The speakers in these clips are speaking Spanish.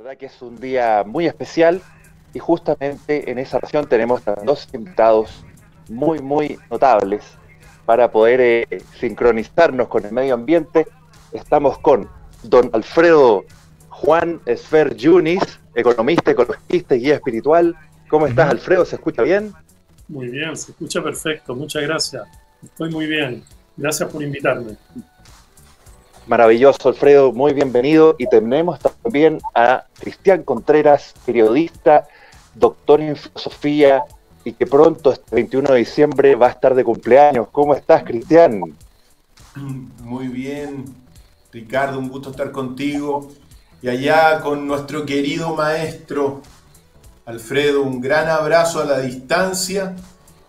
verdad que es un día muy especial y justamente en esa ocasión tenemos a dos invitados muy notables para poder sincronizarnos con el medio ambiente. Estamos con don Alfredo Juan Esfer Yunis, economista, ecologista y guía espiritual. ¿Cómo estás, Alfredo? ¿Se escucha bien? Muy bien, se escucha perfecto. Muchas gracias. Estoy muy bien. Gracias por invitarme. Maravilloso, Alfredo, muy bienvenido. Y tenemos también a Cristian Contreras, periodista, doctor en filosofía y que pronto, este 21 de diciembre, va a estar de cumpleaños. ¿Cómo estás, Cristian? Muy bien, Ricardo, un gusto estar contigo. Y allá con nuestro querido maestro Alfredo, un gran abrazo a la distancia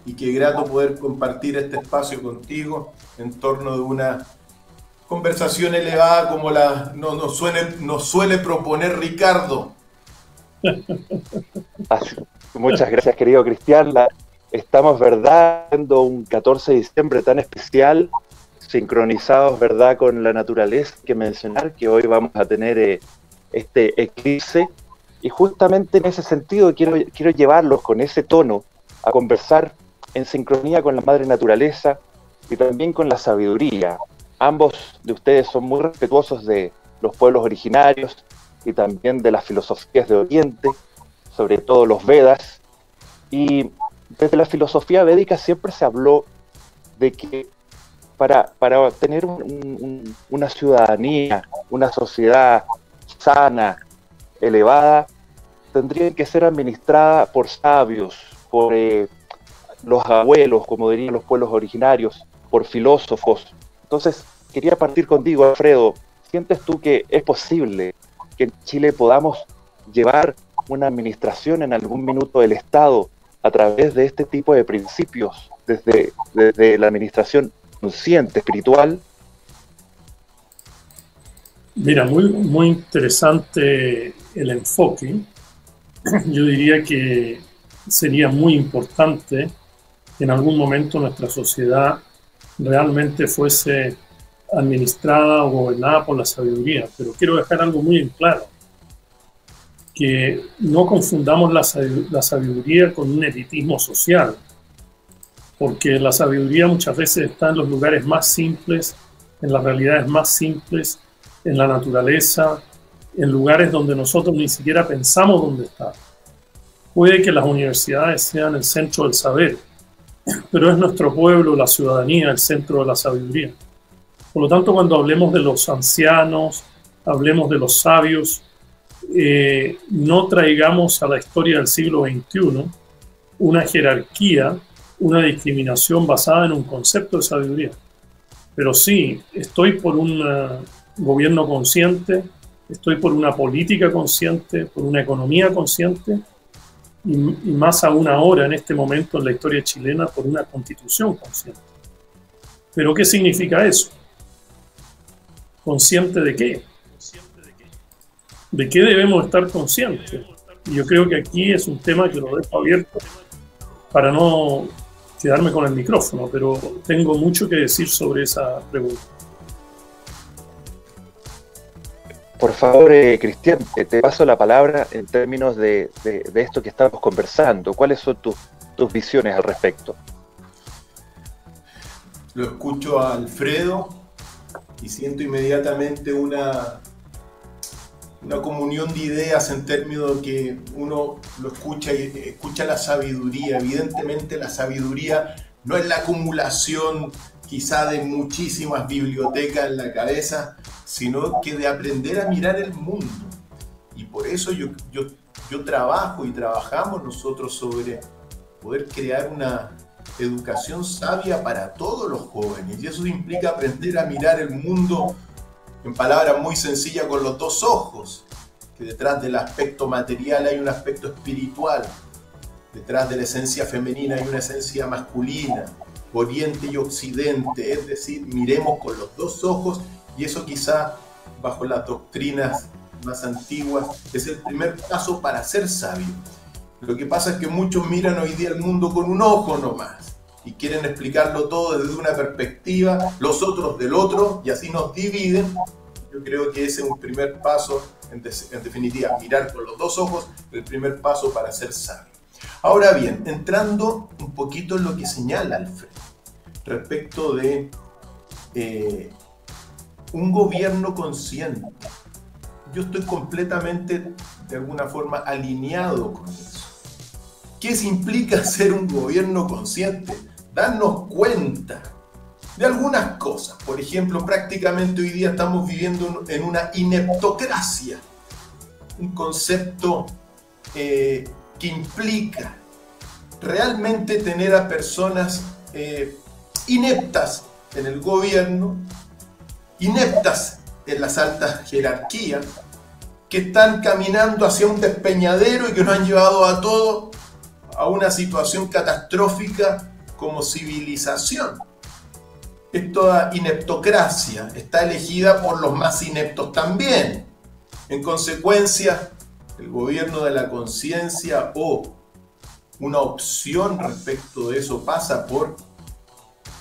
y qué grato poder compartir este espacio contigo en torno de una conversación elevada como nos suele proponer Ricardo. Muchas gracias, querido Cristian. Estamos, ¿verdad?, viendo un 14 de diciembre tan especial, sincronizados, ¿verdad?, con la naturaleza, que mencionar que hoy vamos a tener este eclipse. Y justamente en ese sentido quiero llevarlos con ese tono a conversar en sincronía con la madre naturaleza y también con la sabiduría. Ambos de ustedes son muy respetuosos de los pueblos originarios y también de las filosofías de Oriente, sobre todo los Vedas. Y desde la filosofía védica siempre se habló de que para tener una ciudadanía, una sociedad sana, elevada, tendría que ser administrada por sabios, por los abuelos, como dirían los pueblos originarios, por filósofos. Entonces, quería partir contigo, Alfredo. ¿Sientes tú que es posible que en Chile podamos llevar una administración en algún minuto del Estado a través de este tipo de principios, desde la administración consciente, espiritual? Mira, muy interesante el enfoque. Yo diría que sería muy importante que en algún momento nuestra sociedad realmente fuese administrada o gobernada por la sabiduría. Pero quiero dejar algo muy en claro, que no confundamos la sabiduría con un elitismo social, porque la sabiduría muchas veces está en los lugares más simples, en las realidades más simples, en la naturaleza, en lugares donde nosotros ni siquiera pensamos dónde está. Puede que las universidades sean el centro del saber, pero es nuestro pueblo, la ciudadanía, el centro de la sabiduría. Por lo tanto, cuando hablemos de los ancianos, hablemos de los sabios, no traigamos a la historia del siglo XXI una jerarquía, una discriminación basada en un concepto de sabiduría. Pero sí, estoy por un gobierno consciente, estoy por una política consciente, por una economía consciente y más aún ahora, en este momento en la historia chilena, por una constitución consciente. ¿Pero qué significa eso? ¿Consciente de qué? ¿De qué debemos estar conscientes? Y yo creo que aquí es un tema que lo dejo abierto para no quedarme con el micrófono, pero tengo mucho que decir sobre esa pregunta. Por favor, Cristian, te paso la palabra en términos de esto que estamos conversando. ¿Cuáles son tus visiones al respecto? Lo escucho a Alfredo y siento inmediatamente una comunión de ideas en términos de que uno lo escucha y escucha la sabiduría. Evidentemente la sabiduría no es la acumulación quizá de muchísimas bibliotecas en la cabeza, sino que de aprender a mirar el mundo. Y por eso yo trabajo y trabajamos nosotros sobre poder crear una educación sabia para todos los jóvenes. Y eso implica aprender a mirar el mundo, en palabras muy sencillas, con los dos ojos, que detrás del aspecto material hay un aspecto espiritual, detrás de la esencia femenina hay una esencia masculina, oriente y occidente, es decir, miremos con los dos ojos, y eso quizá bajo las doctrinas más antiguas es el primer paso para ser sabio. Lo que pasa es que muchos miran hoy día el mundo con un ojo nomás y quieren explicarlo todo desde una perspectiva, los otros del otro, y así nos dividen Yo creo que ese es un primer paso, en definitiva, mirar con los dos ojos, el primer paso para ser sabio. Ahora bien, entrando un poquito en lo que señala Alfredo, respecto de un gobierno consciente. Yo estoy completamente, de alguna forma, alineado con eso. ¿Qué implica ser un gobierno consciente? Darnos cuenta de algunas cosas. Por ejemplo, prácticamente hoy día estamos viviendo en una ineptocracia, un concepto que implica realmente tener a personas ineptas en el gobierno, ineptas en las altas jerarquías, que están caminando hacia un despeñadero y que nos han llevado a todos a una situación catastrófica como civilización. Esta ineptocracia está elegida por los más ineptos también. En consecuencia, el gobierno de la conciencia o una opción respecto de eso pasa por,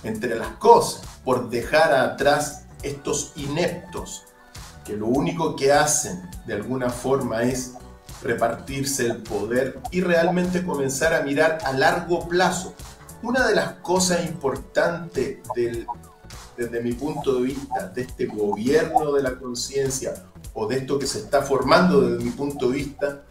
entre las cosas, por dejar atrás estos ineptos que lo único que hacen de alguna forma es repartirse el poder y realmente comenzar a mirar a largo plazo. Una de las cosas importantes desde mi punto de vista de este gobierno de la conciencia o de esto que se está formando desde mi punto de vista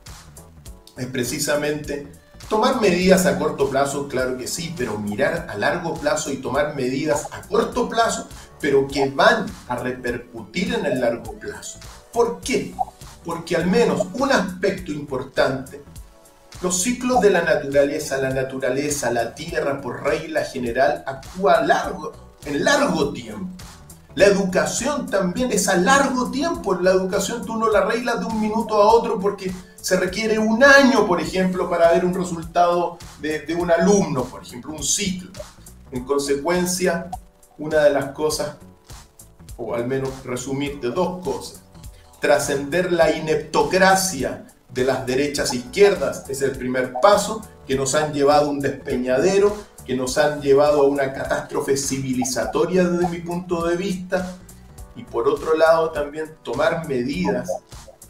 es precisamente tomar medidas a corto plazo, claro que sí, pero mirar a largo plazo y tomar medidas a corto plazo, pero que van a repercutir en el largo plazo. ¿Por qué? Porque al menos un aspecto importante, los ciclos de la naturaleza, la tierra por regla general actúa en largo tiempo. La educación también es a largo tiempo. La educación tú no la arreglas de un minuto a otro porque se requiere un año, por ejemplo, para ver un resultado de un alumno, por ejemplo, un ciclo. En consecuencia, una de las cosas, o al menos resumir de dos cosas, trascender la ineptocracia de las derechas e izquierdas es el primer paso, que nos han llevado a un despeñadero, que nos han llevado a una catástrofe civilizatoria desde mi punto de vista, y por otro lado también tomar medidas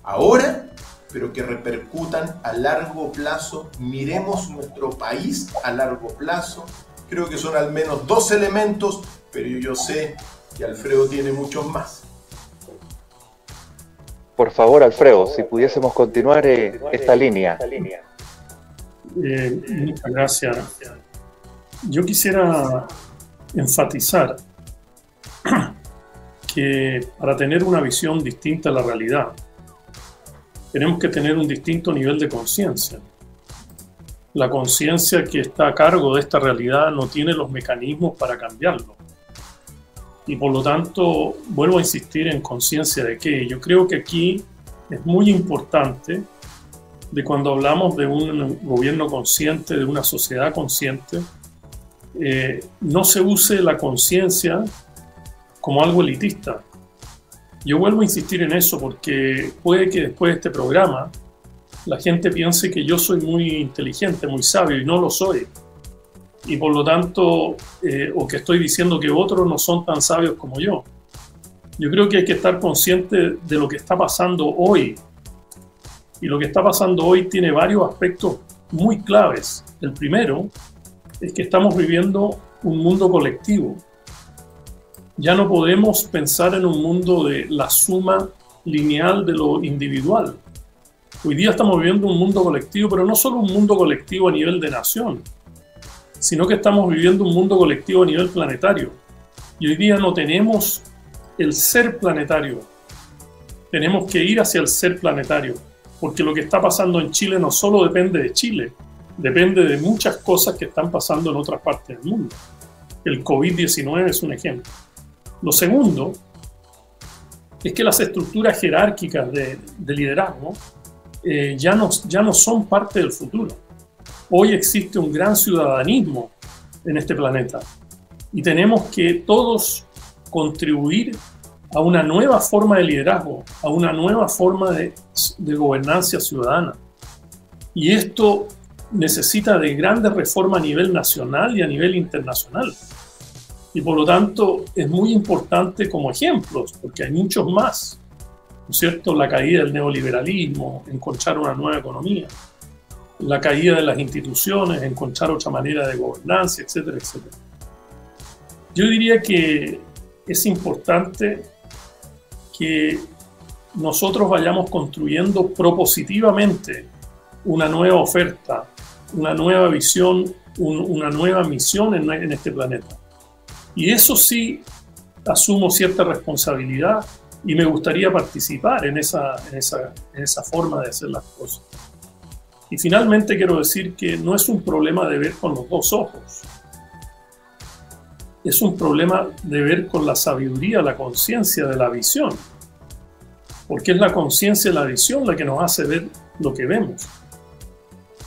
ahora, pero que repercutan a largo plazo. Miremos nuestro país a largo plazo. Creo que son al menos dos elementos, pero yo sé que Alfredo tiene muchos más. Por favor, Alfredo, si pudiésemos continuar esta línea. Muchas gracias. Yo quisiera enfatizar que para tener una visión distinta a la realidad, tenemos que tener un distinto nivel de conciencia. La conciencia que está a cargo de esta realidad no tiene los mecanismos para cambiarlo. Y por lo tanto, vuelvo a insistir en conciencia de que yo creo que aquí es muy importante de cuando hablamos de un gobierno consciente, de una sociedad consciente, no se use la conciencia como algo elitista. Yo vuelvo a insistir en eso porque puede que después de este programa la gente piense que yo soy muy inteligente, muy sabio, y no lo soy. Y por lo tanto, o que estoy diciendo que otros no son tan sabios como yo. Yo creo que hay que estar consciente de lo que está pasando hoy. Y lo que está pasando hoy tiene varios aspectos muy claves. El primero es que estamos viviendo un mundo colectivo. Ya no podemos pensar en un mundo de la suma lineal de lo individual. Hoy día estamos viviendo un mundo colectivo, pero no solo un mundo colectivo a nivel de nación, sino que estamos viviendo un mundo colectivo a nivel planetario. Y hoy día no tenemos el ser planetario. Tenemos que ir hacia el ser planetario, porque lo que está pasando en Chile no solo depende de Chile, depende de muchas cosas que están pasando en otras partes del mundo. El COVID-19 es un ejemplo. Lo segundo es que las estructuras jerárquicas de liderazgo ya no son parte del futuro. Hoy existe un gran ciudadanismo en este planeta y tenemos que todos contribuir a una nueva forma de liderazgo, a una nueva forma de gobernanza ciudadana. Y esto necesita de grandes reformas a nivel nacional y a nivel internacional. Y por lo tanto es muy importante como ejemplos, porque hay muchos más, ¿no es cierto? La caída del neoliberalismo, encontrar una nueva economía, la caída de las instituciones, encontrar otra manera de gobernanza, etcétera, etcétera. Yo diría que es importante que nosotros vayamos construyendo propositivamente una nueva oferta, una nueva visión, una nueva misión en este planeta. Y eso sí, asumo cierta responsabilidad y me gustaría participar en esa forma de hacer las cosas. Y finalmente quiero decir que no es un problema de ver con los dos ojos. Es un problema de ver con la sabiduría, la conciencia de la visión. Porque es la conciencia y la visión la que nos hace ver lo que vemos.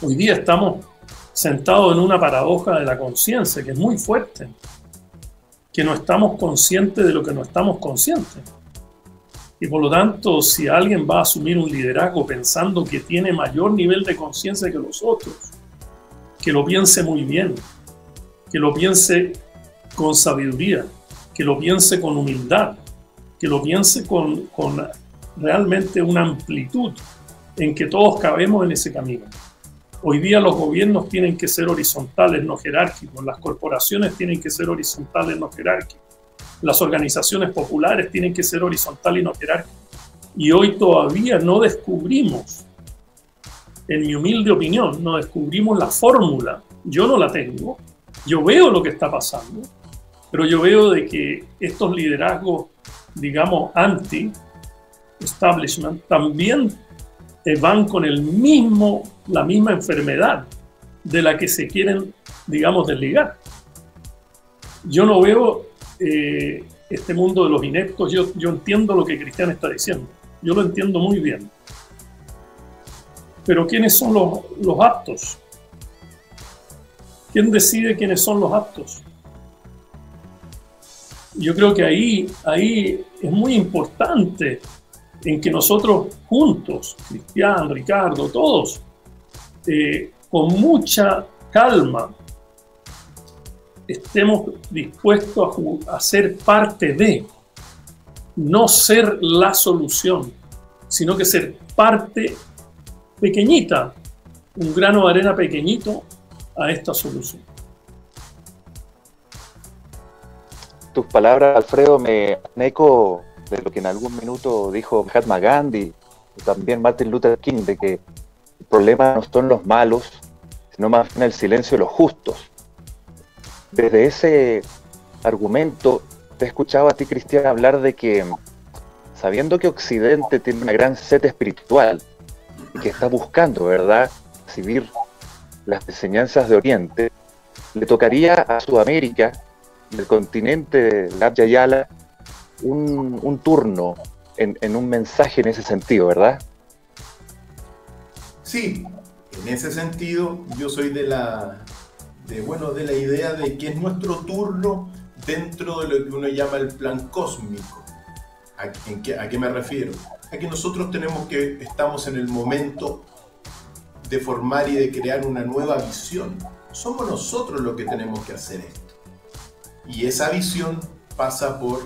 Hoy día estamos sentados en una paradoja de la conciencia que es muy fuerte. Que no estamos conscientes de lo que no estamos conscientes. Y por lo tanto, si alguien va a asumir un liderazgo pensando que tiene mayor nivel de conciencia que los otros, que lo piense muy bien, que lo piense con sabiduría, que lo piense con humildad, que lo piense con realmente una amplitud en que todos cabemos en ese camino. Hoy día los gobiernos tienen que ser horizontales, no jerárquicos. Las corporaciones tienen que ser horizontales, no jerárquicos. Las organizaciones populares tienen que ser horizontales y no jerárquicas. Y hoy todavía no descubrimos, en mi humilde opinión, no descubrimos la fórmula. Yo no la tengo. Yo veo lo que está pasando, pero yo veo de que estos liderazgos, digamos, anti-establishment, también van con la misma enfermedad de la que se quieren, digamos, desligar. Yo no veo este mundo de los ineptos. Yo entiendo lo que Cristian está diciendo. Yo lo entiendo muy bien. Pero ¿quiénes son los aptos? ¿Quién decide quiénes son los aptos? Yo creo que ahí es muy importante en que nosotros juntos, Cristian, Ricardo, todos, con mucha calma, estemos dispuestos a ser parte de, no ser la solución, sino que ser parte pequeñita, un grano de arena pequeñito a esta solución. Tus palabras, Alfredo, me eco de lo que en algún minuto dijo Mahatma Gandhi y también Martin Luther King, de que el problema no son los malos, sino más bien el silencio de los justos. Desde ese argumento, te he escuchado a ti, Cristian, hablar de que, sabiendo que Occidente tiene una gran sed espiritual y que está buscando, ¿verdad?, recibir las enseñanzas de Oriente, le tocaría a Sudamérica, el continente de la Yala, un turno en un mensaje en ese sentido, ¿verdad? Sí, en ese sentido yo soy de la idea de que es nuestro turno dentro de lo que uno llama el plan cósmico. ¿A qué me refiero? A que nosotros estamos en el momento de formar y de crear una nueva visión. Somos nosotros los que tenemos que hacer esto. Y esa visión pasa por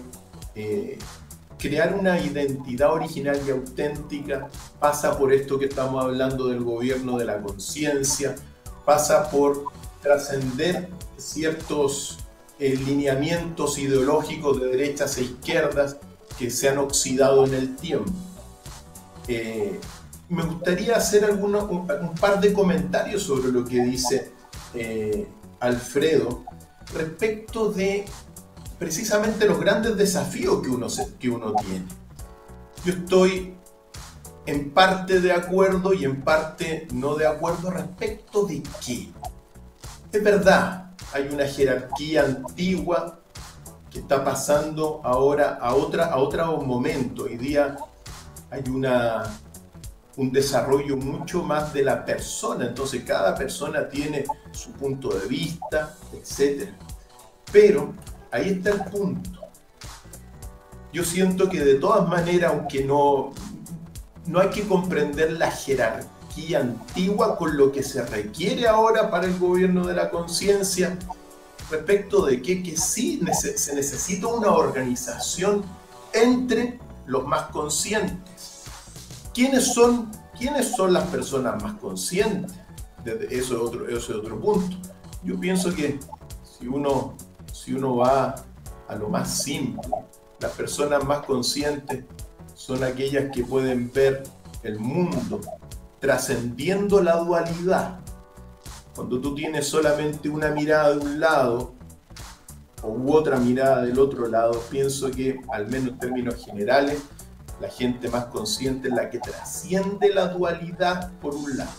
crear una identidad original y auténtica, pasa por esto que estamos hablando del gobierno de la conciencia, pasa por trascender ciertos lineamientos ideológicos de derechas e izquierdas que se han oxidado en el tiempo. Me gustaría hacer un par de comentarios sobre lo que dice Alfredo respecto de precisamente los grandes desafíos que uno tiene. Yo estoy en parte de acuerdo y en parte no de acuerdo respecto de qué. Es verdad, hay una jerarquía antigua que está pasando ahora a otro momento. Hoy día hay un desarrollo mucho más de la persona, entonces cada persona tiene su punto de vista, etc. Pero ahí está el punto. Yo siento que de todas maneras, aunque no hay que comprender la jerarquía antigua con lo que se requiere ahora para el gobierno de la conciencia, respecto de que sí se necesita una organización entre los más conscientes. ¿Quiénes son las personas más conscientes? Eso es otro punto. Yo pienso que si uno va a lo más simple, las personas más conscientes son aquellas que pueden ver el mundo trascendiendo la dualidad. Cuando tú tienes solamente una mirada de un lado u otra mirada del otro lado, pienso que, al menos en términos generales, la gente más consciente es la que trasciende la dualidad por un lado.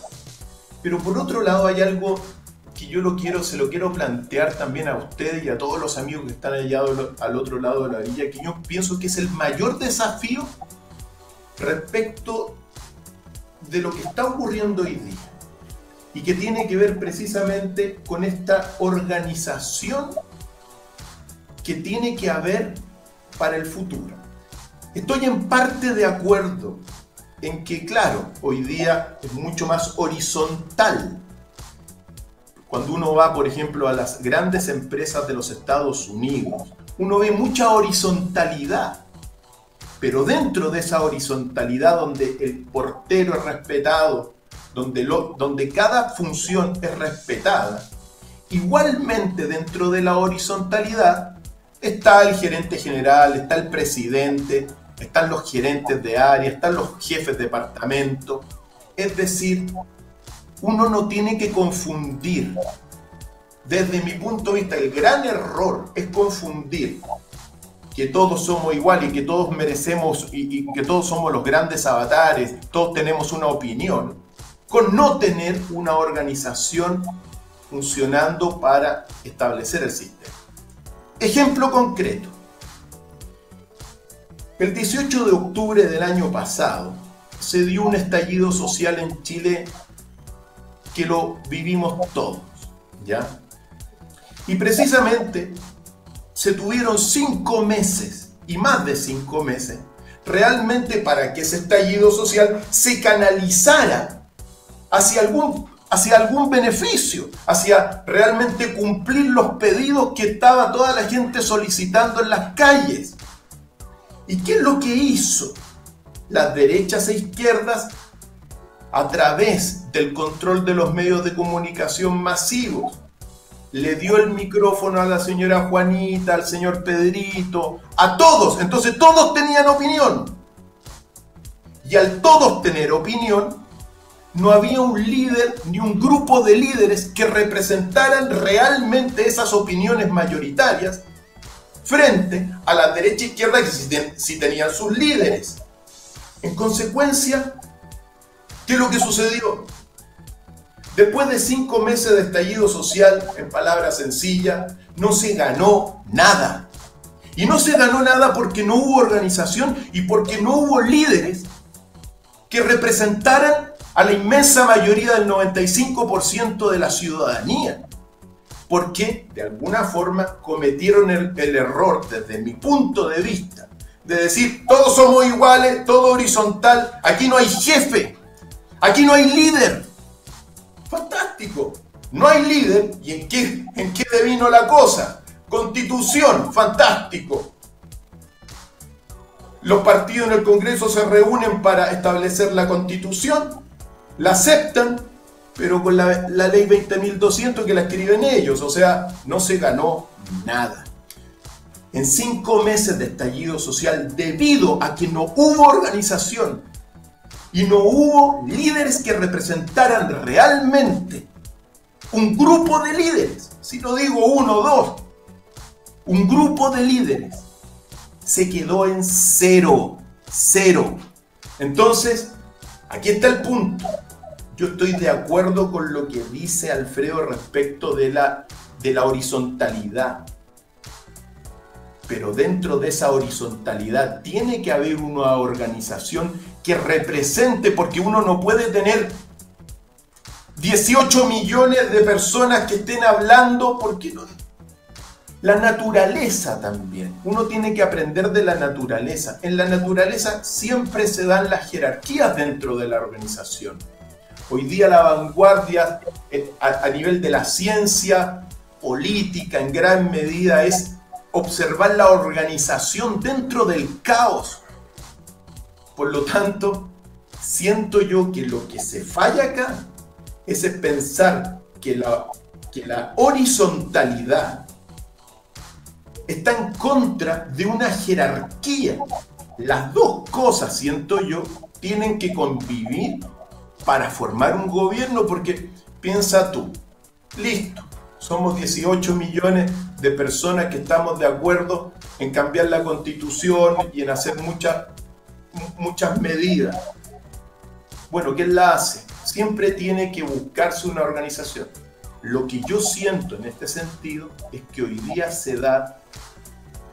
Pero por otro lado hay algo que se lo quiero plantear también a ustedes y a todos los amigos que están allá al otro lado de la orilla, que yo pienso que es el mayor desafío respecto de lo que está ocurriendo hoy día y que tiene que ver precisamente con esta organización que tiene que haber para el futuro. Estoy en parte de acuerdo en que, claro, hoy día es mucho más horizontal. Cuando uno va, por ejemplo, a las grandes empresas de los Estados Unidos, uno ve mucha horizontalidad. Pero dentro de esa horizontalidad donde el portero es respetado, donde cada función es respetada, igualmente dentro de la horizontalidad está el gerente general, está el presidente, están los gerentes de área, están los jefes de departamento. Es decir, uno no tiene que confundir. Desde mi punto de vista, el gran error es confundir que todos somos iguales y que todos merecemos y que todos somos los grandes avatares, todos tenemos una opinión, con no tener una organización funcionando para establecer el sistema. Ejemplo concreto. El 18 de octubre del año pasado se dio un estallido social en Chile que lo vivimos todos, ¿ya? Y precisamente se tuvieron 5 meses y más de 5 meses realmente para que ese estallido social se canalizara hacia algún beneficio, hacia realmente cumplir los pedidos que estaba toda la gente solicitando en las calles. ¿Y qué es lo que hizo las derechas e izquierdas a través del control de los medios de comunicación masivos? Le dio el micrófono a la señora Juanita, al señor Pedrito, a todos. Entonces todos tenían opinión. Y al todos tener opinión, no había un líder ni un grupo de líderes que representaran realmente esas opiniones mayoritarias frente a la derecha e izquierda que sí tenían sus líderes. En consecuencia, ¿qué es lo que sucedió? Después de 5 meses de estallido social, en palabras sencillas, no se ganó nada. Y no se ganó nada porque no hubo organización y porque no hubo líderes que representaran a la inmensa mayoría del 95% de la ciudadanía. Porque de alguna forma cometieron el error, desde mi punto de vista, de decir todos somos iguales, todo horizontal, aquí no hay jefe, aquí no hay líder. Fantástico, no hay líder. ¿Y en qué devino la cosa? Constitución, fantástico. Los partidos en el Congreso se reúnen para establecer la Constitución, la aceptan, pero con la ley 20.200 que la escriben ellos, o sea, no se ganó nada. En 5 meses de estallido social, debido a que no hubo organización y no hubo líderes que representaran realmente un grupo de líderes, si no digo 1 o 2, un grupo de líderes, se quedó en cero. Entonces, aquí está el punto. Yo estoy de acuerdo con lo que dice Alfredo respecto de la horizontalidad. Pero dentro de esa horizontalidad tiene que haber una organización que represente, porque uno no puede tener 18 millones de personas que estén hablando, porque no. La naturaleza también. Uno tiene que aprender de la naturaleza. En la naturaleza siempre se dan las jerarquías dentro de la organización. Hoy día la vanguardia a nivel de la ciencia política en gran medida es observar la organización dentro del caos. Por lo tanto, siento yo que lo que se falla acá es pensar que la horizontalidad está en contra de una jerarquía. Las dos cosas, siento yo, tienen que convivir para formar un gobierno, porque piensa tú, listo, somos 18 millones de personas que estamos de acuerdo en cambiar la Constitución y en hacer muchas medidas. Bueno, ¿quién la hace? Siempre tiene que buscarse una organización. Lo que yo siento en este sentido es que hoy día se da,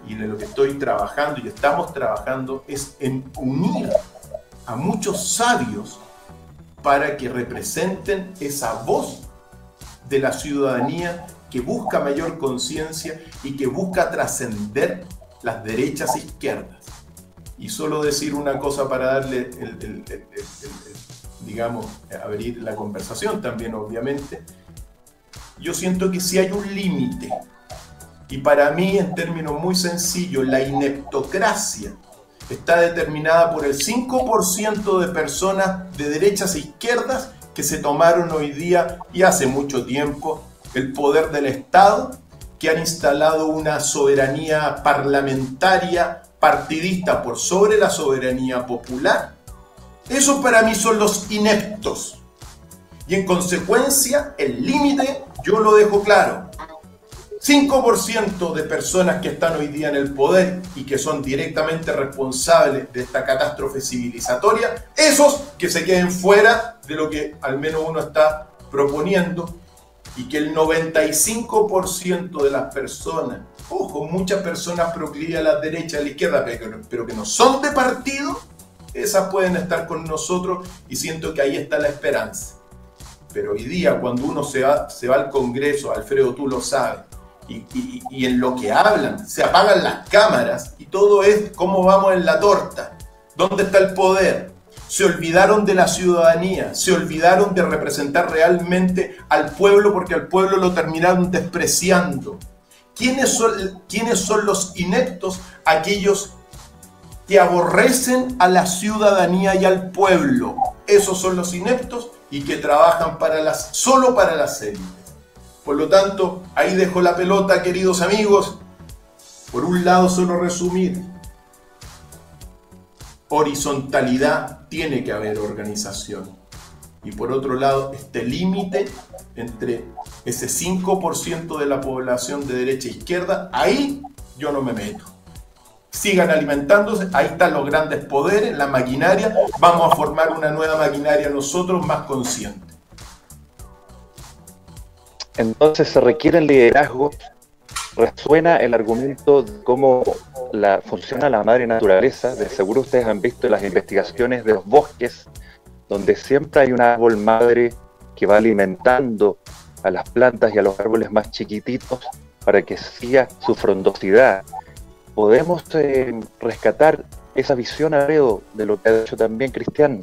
y en lo que estoy trabajando y estamos trabajando, es en unir a muchos sabios para que representen esa voz de la ciudadanía que busca mayor conciencia y que busca trascender las derechas e izquierdas. Y solo decir una cosa para darle, digamos, abrir la conversación también, obviamente. Yo siento que si hay un límite, y para mí, en términos muy sencillos, la ineptocracia está determinada por el 5% de personas de derechas e izquierdas que se tomaron hoy día y hace mucho tiempo el poder del Estado, que han instalado una soberanía parlamentaria partidista por sobre la soberanía popular. Esos para mí son los ineptos. Y en consecuencia, el límite yo lo dejo claro. 5% de personas que están hoy día en el poder y que son directamente responsables de esta catástrofe civilizatoria, esos que se queden fuera de lo que al menos uno está proponiendo, y que el 95% de las personas, ojo, muchas personas proclives a la derecha, a la izquierda, pero que no son de partido, esas pueden estar con nosotros, y siento que ahí está la esperanza. Pero hoy día, cuando uno se va al Congreso, Alfredo, tú lo sabes, y en lo que hablan, se apagan las cámaras y todo es cómo vamos en la torta, dónde está el poder. Se olvidaron de la ciudadanía, se olvidaron de representar realmente al pueblo, porque al pueblo lo terminaron despreciando. ¿Quiénes son los ineptos? Aquellos que aborrecen a la ciudadanía y al pueblo. Esos son los ineptos y que trabajan solo para las élites. Por lo tanto, ahí dejo la pelota, queridos amigos. Por un lado, solo resumir. Horizontalidad, tiene que haber organización. Y por otro lado, este límite entre ese 5% de la población de derecha e izquierda, ahí yo no me meto. Sigan alimentándose, ahí están los grandes poderes, la maquinaria. Vamos a formar una nueva maquinaria nosotros más consciente. Entonces se requiere el liderazgo. Resuena el argumento de cómo funciona la madre naturaleza. De seguro ustedes han visto las investigaciones de los bosques, donde siempre hay un árbol madre que va alimentando a las plantas y a los árboles más chiquititos para que siga su frondosidad. Podemos rescatar esa visión, Alfredo, de lo que ha dicho también Cristian.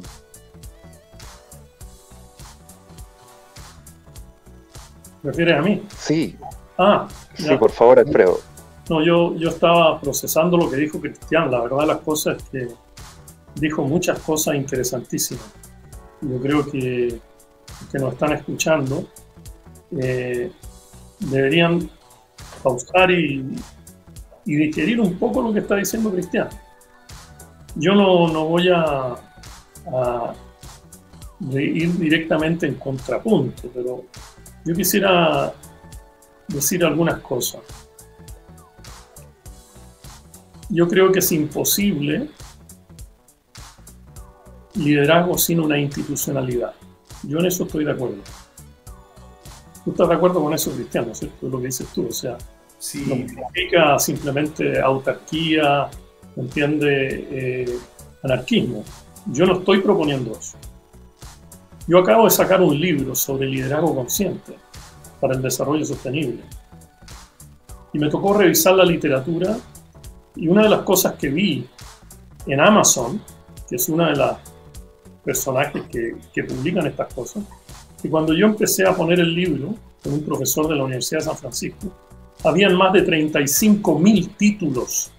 ¿Te refieres a mí? Sí. Sí, por favor, Alfredo. No, yo estaba procesando lo que dijo Cristian. La verdad de las cosas es que dijo muchas cosas interesantísimas. Yo creo que nos están escuchando deberían pausar y digerir un poco lo que está diciendo Cristian. Yo no voy a ir directamente en contrapunto, pero yo quisiera decir algunas cosas. Yo creo que es imposible liderazgo sin una institucionalidad. Yo en eso estoy de acuerdo. ¿Tú estás de acuerdo con eso, Cristian? ¿No es cierto? Lo que dices tú, o sea, sí. No significa simplemente autarquía, anarquismo. Yo no estoy proponiendo eso. Yo acabo de sacar un libro sobre liderazgo consciente para el desarrollo sostenible. Y me tocó revisar la literatura, y una de las cosas que vi en Amazon, que es una de las personajes que publican estas cosas, que cuando yo empecé a poner el libro, con un profesor de la Universidad de San Francisco, habían más de 35.000 títulos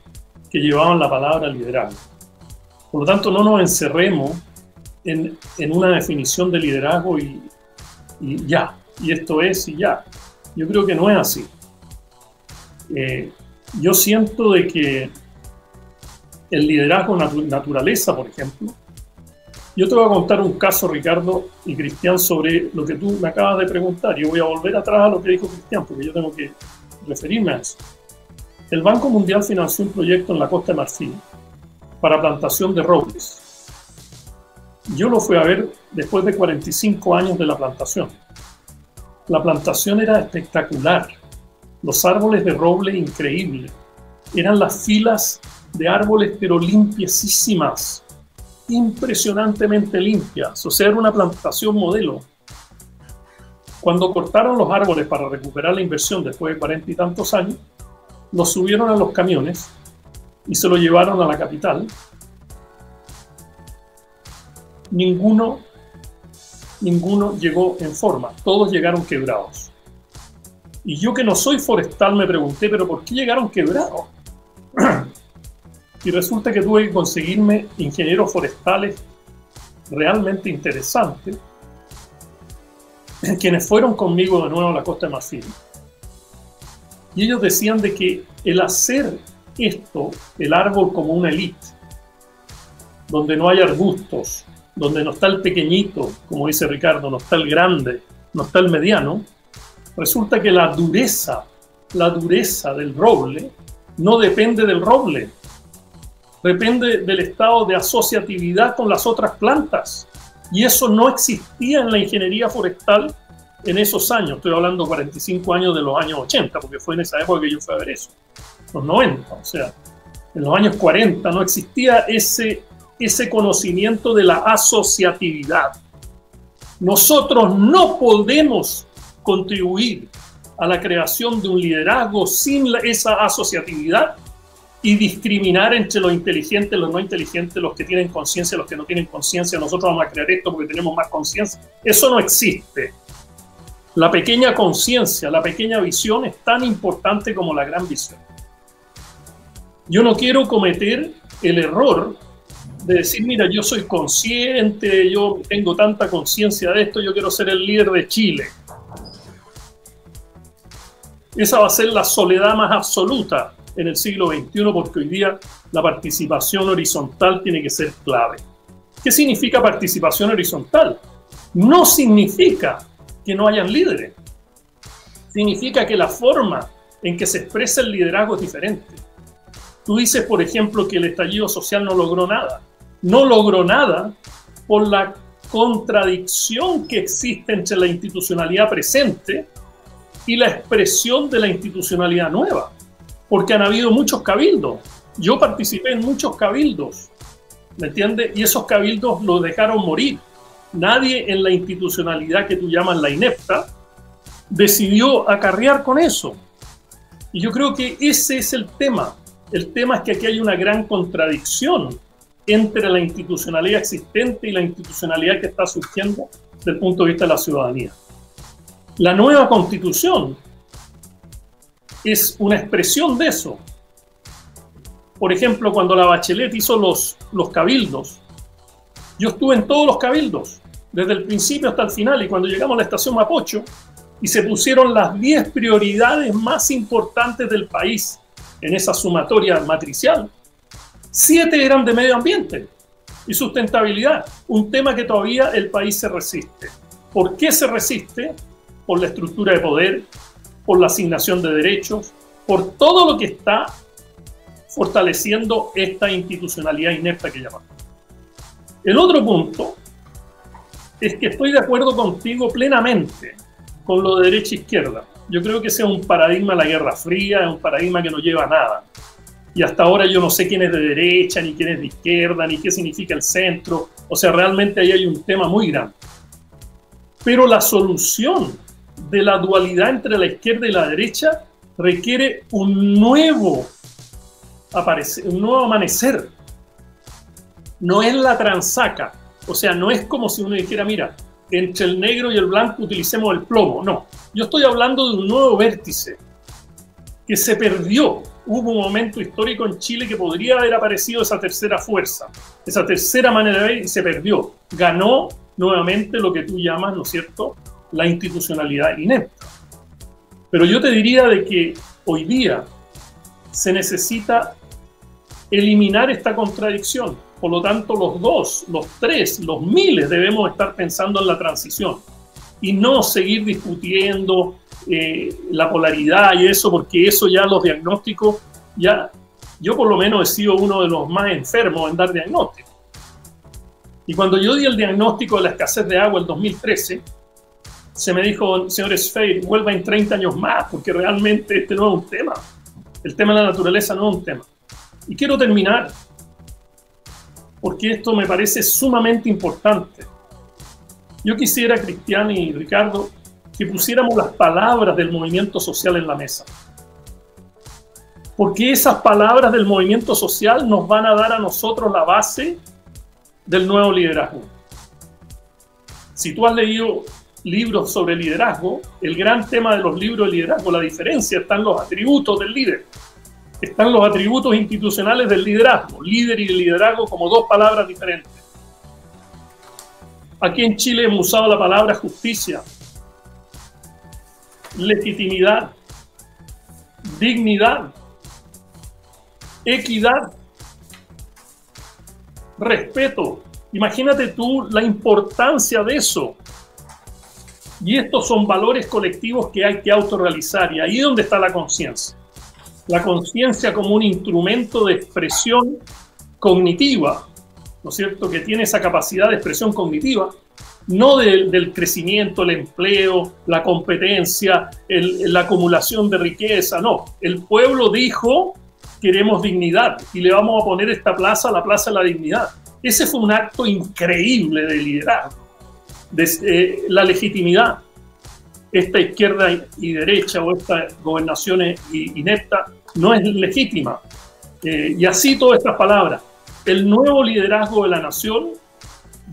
que llevaban la palabra liderazgo. Por lo tanto, no nos encerremos en una definición de liderazgo y ya, y esto es y ya. Yo creo que no es así. Yo siento de que el liderazgo naturaleza, por ejemplo, yo te voy a contar un caso, Ricardo y Cristian, sobre lo que tú me acabas de preguntar. Yo voy a volver atrás a lo que dijo Cristian, porque yo tengo que referirme a eso. El Banco Mundial financió un proyecto en la Costa de Marfil para plantación de robles. Yo lo fui a ver después de 45 años de la plantación. La plantación era espectacular. Los árboles de roble increíbles. Eran las filas de árboles, pero limpiecísimas. Impresionantemente limpias. O sea, era una plantación modelo. Cuando cortaron los árboles para recuperar la inversión después de 40 y tantos años, los subieron a los camiones y se lo llevaron a la capital. Ninguno llegó en forma, todos llegaron quebrados. Y yo, que no soy forestal, me pregunté, ¿pero por qué llegaron quebrados? Y resulta que tuve que conseguirme ingenieros forestales realmente interesantes, quienes fueron conmigo de nuevo a la Costa de Marfil. Y ellos decían de que el hacer esto, el árbol como una elite, donde no hay arbustos, donde no está el pequeñito, como dice Ricardo, no está el grande, no está el mediano, resulta que la dureza del roble no depende del roble, depende del estado de asociatividad con las otras plantas. Y eso no existía en la ingeniería forestal en esos años. Estoy hablando 45 años de los años 80, porque fue en esa época que yo fui a ver eso. Los 90, o sea, en los años 40 no existía ese conocimiento de la asociatividad. Nosotros no podemos contribuir a la creación de un liderazgo sin esa asociatividad y discriminar entre los inteligentes, los no inteligentes, los que tienen conciencia, los que no tienen conciencia. Nosotros vamos a crear esto porque tenemos más conciencia. Eso no existe. La pequeña conciencia, la pequeña visión es tan importante como la gran visión. Yo no quiero cometer el error de decir, mira, yo soy consciente, yo tengo tanta conciencia de esto, yo quiero ser el líder de Chile. Esa va a ser la soledad más absoluta en el siglo XXI, porque hoy día la participación horizontal tiene que ser clave. ¿Qué significa participación horizontal? No significa que no hayan líderes. Significa que la forma en que se expresa el liderazgo es diferente. Tú dices, por ejemplo, que el estallido social no logró nada. No logró nada por la contradicción que existe entre la institucionalidad presente y la expresión de la institucionalidad nueva. Porque han habido muchos cabildos. Yo participé en muchos cabildos, ¿me entiendes? Y esos cabildos los dejaron morir. Nadie en la institucionalidad que tú llamas la inepta decidió acarrear con eso. Y yo creo que ese es el tema. El tema es que aquí hay una gran contradicción entre la institucionalidad existente y la institucionalidad que está surgiendo desde el punto de vista de la ciudadanía. La nueva constitución es una expresión de eso. Por ejemplo, cuando la Bachelet hizo los cabildos, yo estuve en todos los cabildos, desde el principio hasta el final, y cuando llegamos a la estación Mapocho y se pusieron las 10 prioridades más importantes del país en esa sumatoria matricial, 7 eran de medio ambiente y sustentabilidad, un tema que todavía el país se resiste. ¿Por qué se resiste? Por la estructura de poder, por la asignación de derechos, por todo lo que está fortaleciendo esta institucionalidad inepta que llamamos. El otro punto es que estoy de acuerdo contigo plenamente con lo de derecha e izquierda. Yo creo que ese es un paradigma de la Guerra Fría, es un paradigma que no lleva a nada. Y hasta ahora yo no sé quién es de derecha, ni quién es de izquierda, ni qué significa el centro. O sea, realmente ahí hay un tema muy grande. Pero la solución de la dualidad entre la izquierda y la derecha requiere un nuevo amanecer. No es la transaca. O sea, no es como si uno dijera, mira, entre el negro y el blanco utilicemos el plomo. No, yo estoy hablando de un nuevo vértice que se perdió. Hubo un momento histórico en Chile que podría haber aparecido esa tercera fuerza, esa tercera manera de ver, y se perdió. Ganó nuevamente lo que tú llamas, ¿no es cierto?, la institucionalidad inepta. Pero yo te diría de que hoy día se necesita eliminar esta contradicción. Por lo tanto, los dos, los tres, los miles debemos estar pensando en la transición y no seguir discutiendo la polaridad y eso, porque eso ya los diagnósticos, ya yo por lo menos he sido uno de los más enfermos en dar diagnóstico. Y cuando yo di el diagnóstico de la escasez de agua en 2013, se me dijo, señor Sfeir, vuelva en 30 años más, porque realmente este no es un tema. El tema de la naturaleza no es un tema. Y quiero terminar, porque esto me parece sumamente importante. Yo quisiera, Cristian y Ricardo, que pusiéramos las palabras del movimiento social en la mesa. Porque esas palabras del movimiento social nos van a dar a nosotros la base del nuevo liderazgo. Si tú has leído libros sobre liderazgo, el gran tema de los libros de liderazgo, la diferencia, están los atributos del líder. Están los atributos institucionales del liderazgo, líder y liderazgo como dos palabras diferentes. Aquí en Chile hemos usado la palabra justicia, legitimidad, dignidad, equidad, respeto. Imagínate tú la importancia de eso. Y estos son valores colectivos que hay que autorrealizar, y ahí es donde está la conciencia. La conciencia como un instrumento de expresión cognitiva, ¿no es cierto?, que tiene esa capacidad de expresión cognitiva, no del crecimiento, el empleo, la competencia, la acumulación de riqueza, no. El pueblo dijo, queremos dignidad, y le vamos a poner esta plaza, la Plaza de la Dignidad. Ese fue un acto increíble de liderazgo, la legitimidad. Esta izquierda y derecha o esta gobernación inepta no es legítima. Y así todas estas palabras. El nuevo liderazgo de la nación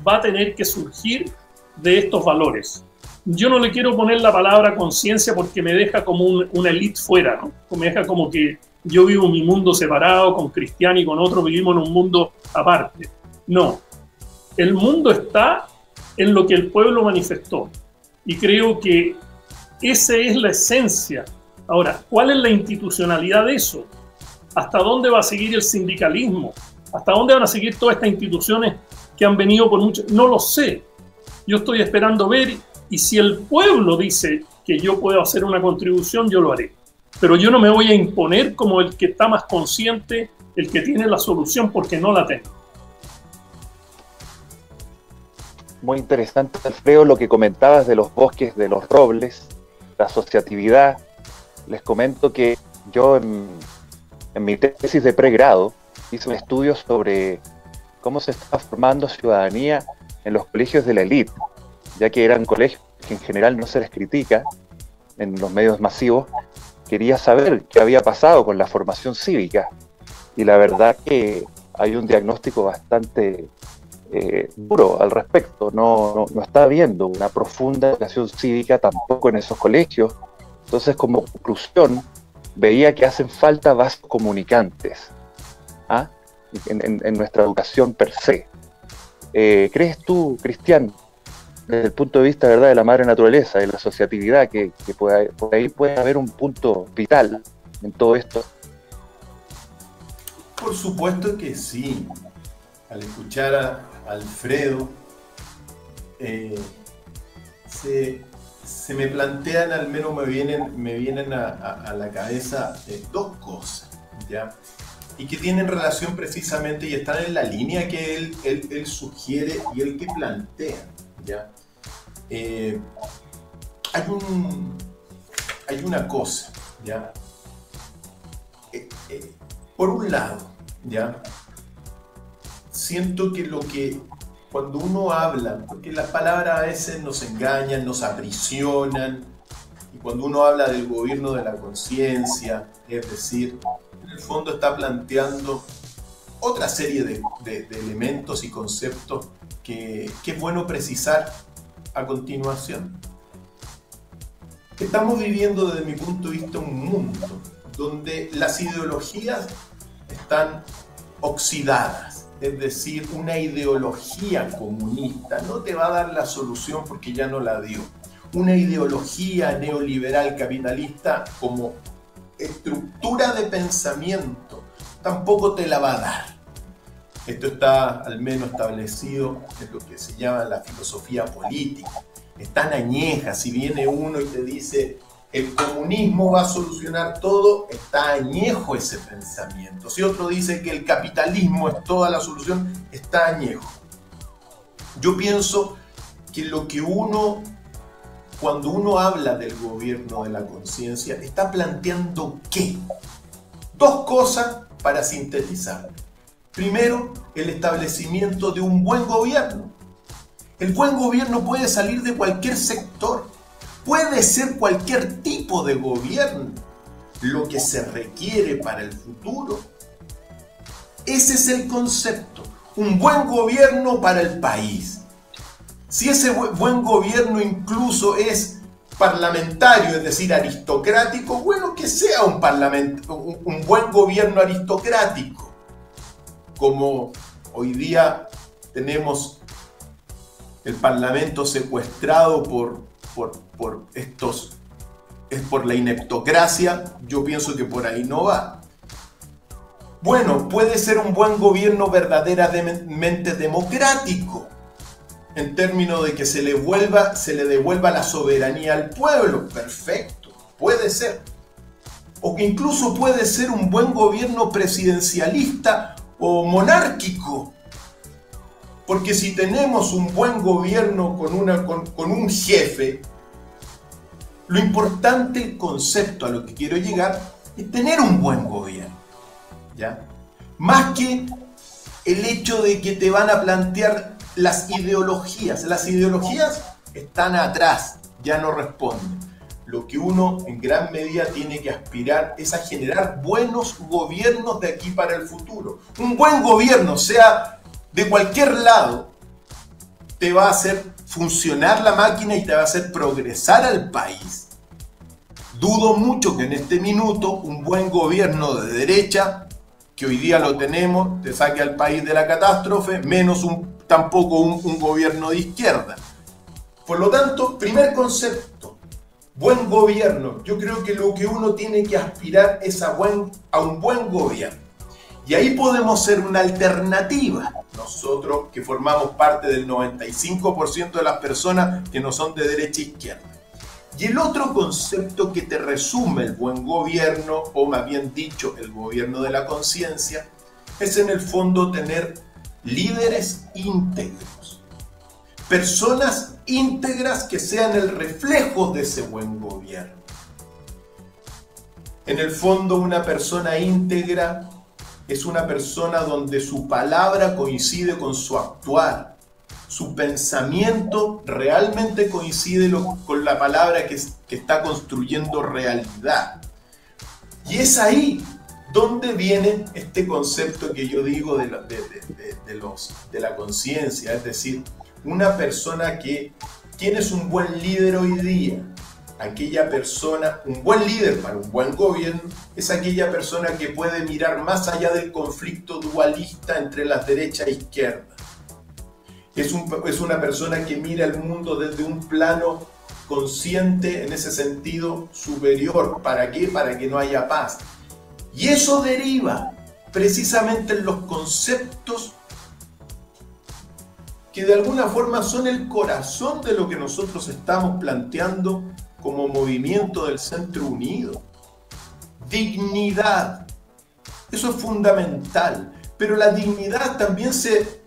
va a tener que surgir de estos valores. Yo no le quiero poner la palabra conciencia porque me deja como una élite fuera, ¿no? Me deja como que yo vivo en mi mundo separado, con Cristian y con otros vivimos en un mundo aparte. No. El mundo está en lo que el pueblo manifestó. Y creo que esa es la esencia. Ahora, ¿cuál es la institucionalidad de eso? ¿Hasta dónde va a seguir el sindicalismo? ¿Hasta dónde van a seguir todas estas instituciones que han venido por mucho? No lo sé. Yo estoy esperando ver, y si el pueblo dice que yo puedo hacer una contribución, yo lo haré. Pero yo no me voy a imponer como el que está más consciente, el que tiene la solución, porque no la tengo. Muy interesante, Alfredo, lo que comentabas de los bosques, de los robles, la asociatividad. Les comento que yo en mi tesis de pregrado hice un estudio sobre cómo se está formando ciudadanía en los colegios de la élite, ya que eran colegios que en general no se les critica en los medios masivos. Quería saber qué había pasado con la formación cívica, y la verdad que hay un diagnóstico bastante duro al respecto. No está habiendo una profunda educación cívica tampoco en esos colegios. Entonces, como conclusión, veía que hacen falta vasos comunicantes en nuestra educación per se. ¿Crees tú, Cristian, desde el punto de vista, ¿verdad?, de la madre naturaleza, de la asociatividad, que por ahí puede haber un punto vital en todo esto? Por supuesto que sí. Al escuchar a Alfredo, se me plantean, al menos me vienen a la cabeza dos cosas, ¿ya? Y que tienen relación precisamente y están en la línea que él sugiere y él que plantea, ¿ya? Hay una cosa, ¿ya? Por un lado, ¿ya?, siento que cuando uno habla, porque las palabras a veces nos engañan, nos aprisionan, y cuando uno habla del gobierno de la conciencia, es decir, en el fondo está planteando otra serie de elementos y conceptos que es bueno precisar a continuación. Estamos viviendo desde mi punto de vista un mundo donde las ideologías están oxidadas, es decir, una ideología comunista no te va a dar la solución porque ya no la dio. Una ideología neoliberal capitalista como estructura de pensamiento tampoco te la va a dar. Esto está al menos establecido en lo que se llama la filosofía política. Es tan añeja, si viene uno y te dice el comunismo va a solucionar todo, está añejo ese pensamiento. Si otro dice que el capitalismo es toda la solución, está añejo. Yo pienso que cuando uno habla del gobierno de la conciencia, está planteando ¿qué? Dos cosas para sintetizar. Primero, el establecimiento de un buen gobierno. El buen gobierno puede salir de cualquier sector, puede ser cualquier tipo de gobierno. Lo que se requiere para el futuro, ese es el concepto, un buen gobierno para el país. Si ese buen gobierno incluso es parlamentario, es decir, aristocrático, bueno, que sea un buen gobierno aristocrático. Como hoy día tenemos el parlamento secuestrado por la ineptocracia, yo pienso que por ahí no va. Bueno, puede ser un buen gobierno verdaderamente democrático, en términos de que se le devuelva la soberanía al pueblo. Perfecto, puede ser. O que incluso puede ser un buen gobierno presidencialista o monárquico. Porque si tenemos un buen gobierno con un jefe, lo importante, el concepto a lo que quiero llegar, es tener un buen gobierno, ¿ya? Más que el hecho de que te van a plantear las ideologías. Las ideologías están atrás, ya no responden. Lo que uno en gran medida tiene que aspirar es a generar buenos gobiernos de aquí para el futuro. Un buen gobierno, sea de cualquier lado, te va a hacer funcionar la máquina y te va a hacer progresar al país. Dudo mucho que en este minuto un buen gobierno de derecha, que hoy día lo tenemos, te saque al país de la catástrofe, menos tampoco un gobierno de izquierda. Por lo tanto, primer concepto, buen gobierno. Yo creo que lo que uno tiene que aspirar es a un buen gobierno. Y ahí podemos ser una alternativa. Nosotros que formamos parte del 95% de las personas que no son de derecha e izquierda. Y el otro concepto que te resume el buen gobierno, o más bien dicho, el gobierno de la conciencia, es en el fondo tener líderes íntegros. Personas íntegras que sean el reflejo de ese buen gobierno. En el fondo, una persona íntegra es una persona donde su palabra coincide con su actuar. Su pensamiento realmente coincide con la palabra que está construyendo realidad. Y es ahí donde viene este concepto que yo digo de la conciencia, es decir, una persona ¿quién es un buen líder hoy día? Aquella persona, un buen líder para un buen gobierno, es aquella persona que puede mirar más allá del conflicto dualista entre las derechas e izquierdas. Es una persona que mira el mundo desde un plano consciente, en ese sentido superior. ¿Para qué? Para que no haya paz. Y eso deriva precisamente en los conceptos que de alguna forma son el corazón de lo que nosotros estamos planteando como movimiento del Centro Unido. Dignidad. Eso es fundamental. Pero la dignidad también se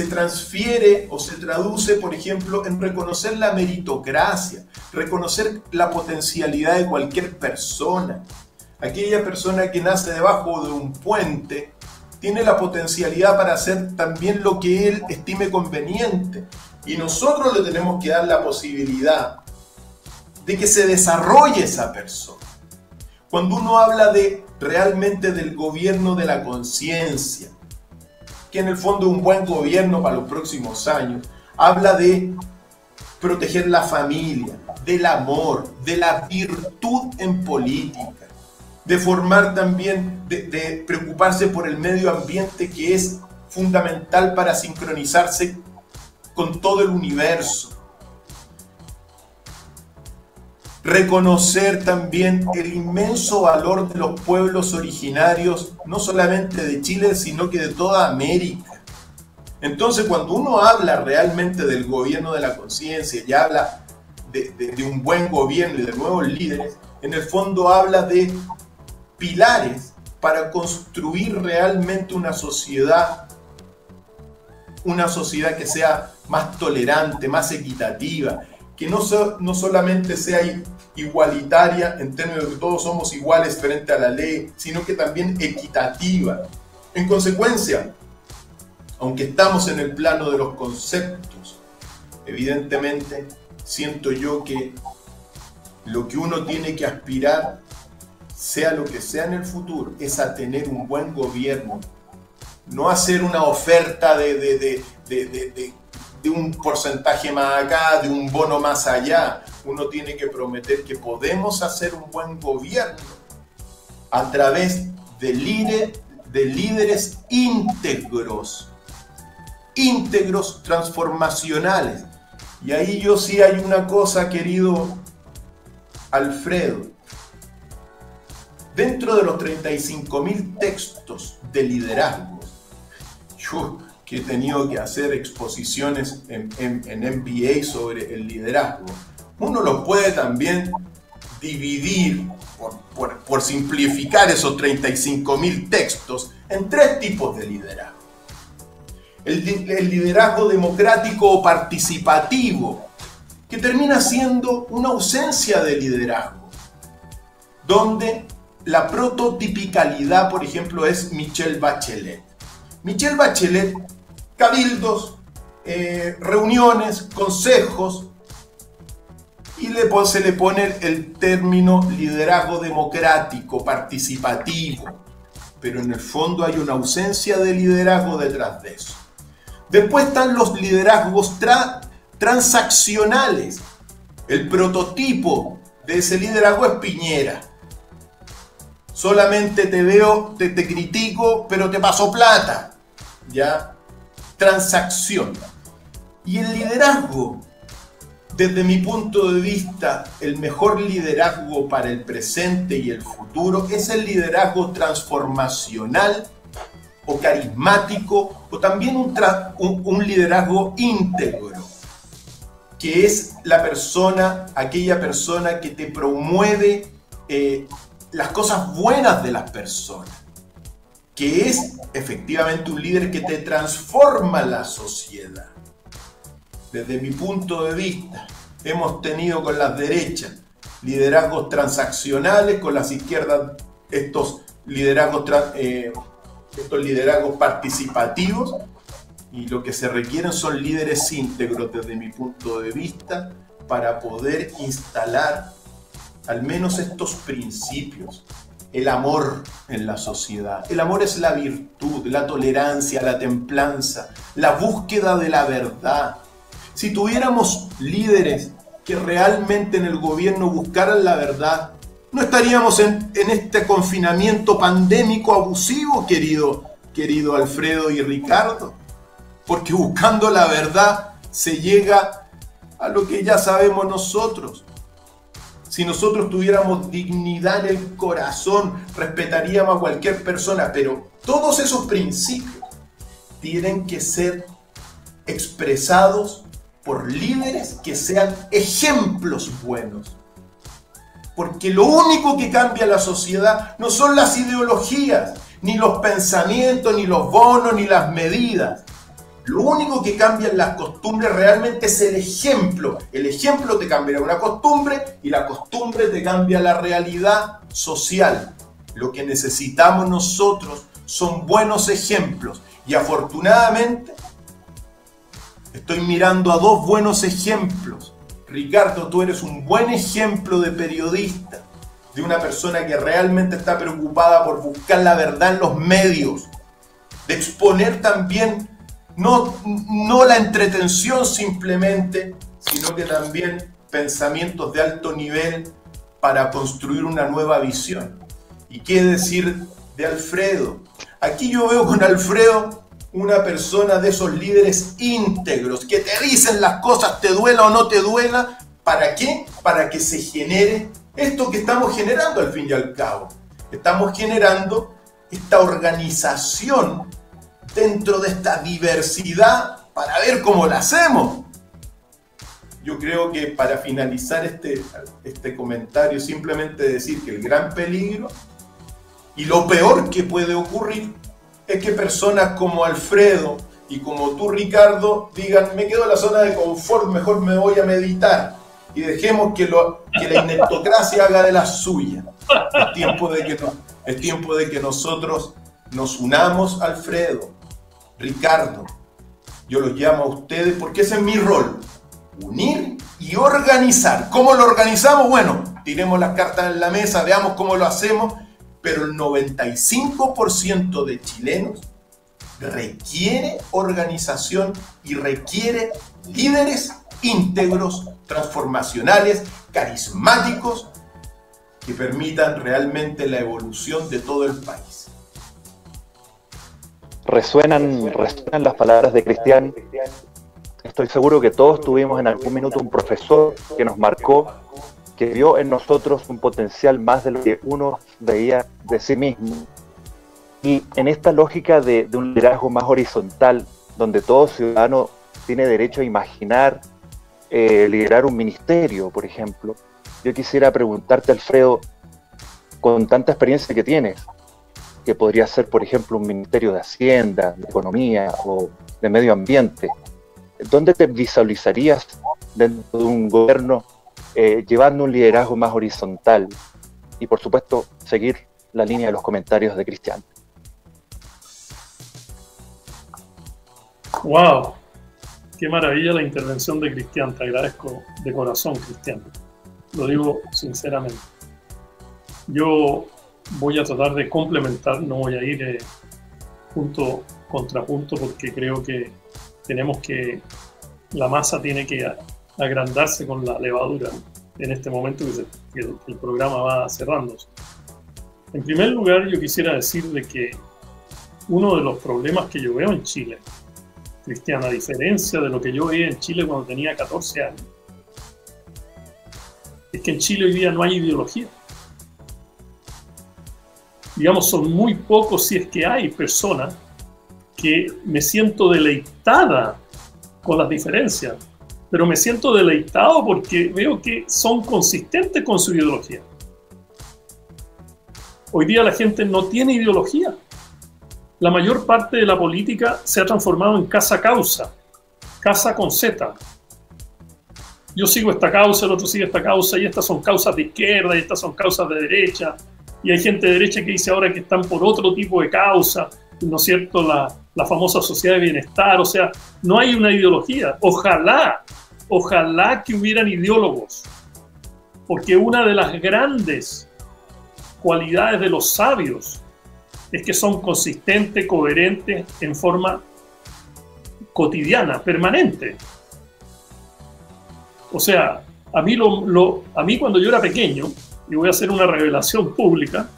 transfiere o se traduce, por ejemplo, en reconocer la meritocracia, reconocer la potencialidad de cualquier persona. Aquella persona que nace debajo de un puente tiene la potencialidad para hacer también lo que él estime conveniente. Y nosotros le tenemos que dar la posibilidad de que se desarrolle esa persona. Cuando uno habla realmente del gobierno de la conciencia, que en el fondo es un buen gobierno para los próximos años, habla de proteger la familia, del amor, de la virtud en política, de formar también, de preocuparse por el medio ambiente, que es fundamental para sincronizarse con todo el universo. Reconocer también el inmenso valor de los pueblos originarios, no solamente de Chile, sino que de toda América. Entonces, cuando uno habla realmente del gobierno de la conciencia y habla de un buen gobierno y de nuevos líderes, en el fondo habla de pilares para construir realmente una sociedad que sea más tolerante, más equitativa, que no solamente sea igualitaria en términos de que todos somos iguales frente a la ley, sino que también equitativa. En consecuencia, aunque estamos en el plano de los conceptos, evidentemente siento yo que lo que uno tiene que aspirar, sea lo que sea en el futuro, es a tener un buen gobierno, no hacer una oferta de un porcentaje más acá, de un bono más allá. Uno tiene que prometer que podemos hacer un buen gobierno a través de líderes íntegros, transformacionales. Y ahí yo sí hay una cosa, querido Alfredo. Dentro de los 35.000 textos de liderazgo, yo que he tenido que hacer exposiciones en MBA sobre el liderazgo, uno lo puede también dividir, por simplificar esos 35.000 textos, en 3 tipos de liderazgo. El liderazgo democrático o participativo, que termina siendo una ausencia de liderazgo, donde la prototipicalidad, por ejemplo, es Michelle Bachelet. Michelle Bachelet, cabildos, reuniones, consejos, y se le pone el término liderazgo democrático, participativo, pero en el fondo hay una ausencia de liderazgo detrás de eso. Después están los liderazgos transaccionales. El prototipo de ese liderazgo es Piñera. Solamente te veo, te critico, pero te paso plata. ¿Ya? Transacción. Y el liderazgo, desde mi punto de vista, el mejor liderazgo para el presente y el futuro es el liderazgo transformacional o carismático, o también un liderazgo íntegro, que es aquella persona que te promueve las cosas buenas de las personas, que es efectivamente un líder que te transforma la sociedad. Desde mi punto de vista, hemos tenido con las derechas liderazgos transaccionales, con las izquierdas estos liderazgos participativos, y lo que se requieren son líderes íntegros desde mi punto de vista para poder instalar al menos estos principios. El amor en la sociedad. El amor es la virtud, la tolerancia, la templanza, la búsqueda de la verdad. Si tuviéramos líderes que realmente en el gobierno buscaran la verdad, no estaríamos en este confinamiento pandémico abusivo, querido Alfredo y Ricardo, porque buscando la verdad se llega a lo que ya sabemos nosotros. Si nosotros tuviéramos dignidad en el corazón, respetaríamos a cualquier persona, pero todos esos principios tienen que ser expresados por líderes que sean ejemplos buenos. Porque lo único que cambia la sociedad no son las ideologías, ni los pensamientos, ni los bonos, ni las medidas. Lo único que cambia en las costumbres realmente es el ejemplo. El ejemplo te cambia una costumbre y la costumbre te cambia la realidad social. Lo que necesitamos nosotros son buenos ejemplos. Y afortunadamente estoy mirando a 2 buenos ejemplos. Ricardo, tú eres un buen ejemplo de periodista, de una persona que realmente está preocupada por buscar la verdad en los medios, de exponer también no la entretención simplemente, sino que también pensamientos de alto nivel para construir una nueva visión. ¿Y qué decir de Alfredo? Aquí yo veo con Alfredo una persona de esos líderes íntegros, que te dicen las cosas, te duela o no te duela. ¿Para qué? Para que se genere esto que estamos generando al fin y al cabo. Estamos generando esta organización dentro de esta diversidad para ver cómo la hacemos. Yo creo que para finalizar este comentario, simplemente decir que el gran peligro y lo peor que puede ocurrir es que personas como Alfredo y como tú, Ricardo, digan, me quedo en la zona de confort, mejor me voy a meditar y dejemos que la ineptocracia haga de la suya. Es tiempo de que nosotros nos unamos, Alfredo, Ricardo. Yo los llamo a ustedes porque ese es mi rol. Unir y organizar. ¿Cómo lo organizamos? Bueno, tiremos las cartas en la mesa, veamos cómo lo hacemos, pero el 95% de chilenos requiere organización y requiere líderes íntegros, transformacionales, carismáticos, que permitan realmente la evolución de todo el país. Resuenan las palabras de Cristian. Estoy seguro que todos tuvimos en algún minuto un profesor que nos marcó, que vio en nosotros un potencial más de lo que uno veía de sí mismo. Y en esta lógica de un liderazgo más horizontal, donde todo ciudadano tiene derecho a imaginar liderar un ministerio, por ejemplo, yo quisiera preguntarte, Alfredo, con tanta experiencia que tienes, que podría ser, por ejemplo, un ministerio de Hacienda, de Economía o de Medio Ambiente, ¿dónde te visualizarías dentro de un gobierno llevando un liderazgo más horizontal? Y, por supuesto, seguir la línea de los comentarios de Cristian. ¡Wow! Qué maravilla la intervención de Cristian. Te agradezco de corazón, Cristian. Lo digo sinceramente. Yo voy a tratar de complementar, no voy a ir punto contra punto, porque creo que la masa tiene que agrandarse con la levadura en este momento que el programa va cerrándose. En primer lugar, yo quisiera decir de que uno de los problemas que yo veo en Chile, Cristian, a diferencia de lo que yo veía en Chile cuando tenía 14 años, es que en Chile hoy día no hay ideología. Digamos, son muy pocos, si es que hay, personas que me siento deleitada con las diferencias, pero me siento deleitado porque veo que son consistentes con su ideología. Hoy día la gente no tiene ideología. La mayor parte de la política se ha transformado en casa-causa, casa con Z. Yo sigo esta causa, el otro sigue esta causa, y estas son causas de izquierda, y estas son causas de derecha, y hay gente de derecha que dice ahora que están por otro tipo de causa, ¿no es cierto? La famosa sociedad de bienestar. O sea, no hay una ideología. Ojalá que hubieran ideólogos, porque una de las grandes cualidades de los sabios es que son consistentes, coherentes, en forma cotidiana, permanente. O sea, a mí cuando yo era pequeño, y voy a hacer una revelación pública,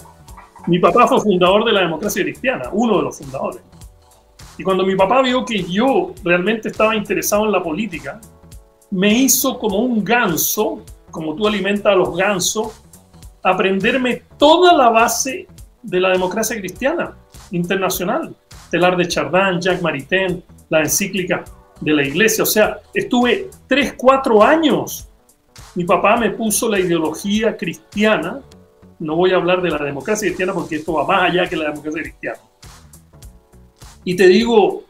mi papá fue fundador de la democracia cristiana, uno de los fundadores. Y cuando mi papá vio que yo realmente estaba interesado en la política, me hizo como un ganso, como tú alimentas a los gansos, aprenderme toda la base de la democracia cristiana internacional. Teilhard de Chardin, Jacques Maritain, la encíclica de la iglesia. O sea, estuve 3-4 años. Mi papá me puso la ideología cristiana. No voy a hablar de la democracia cristiana porque esto va más allá que la democracia cristiana. Y te digo,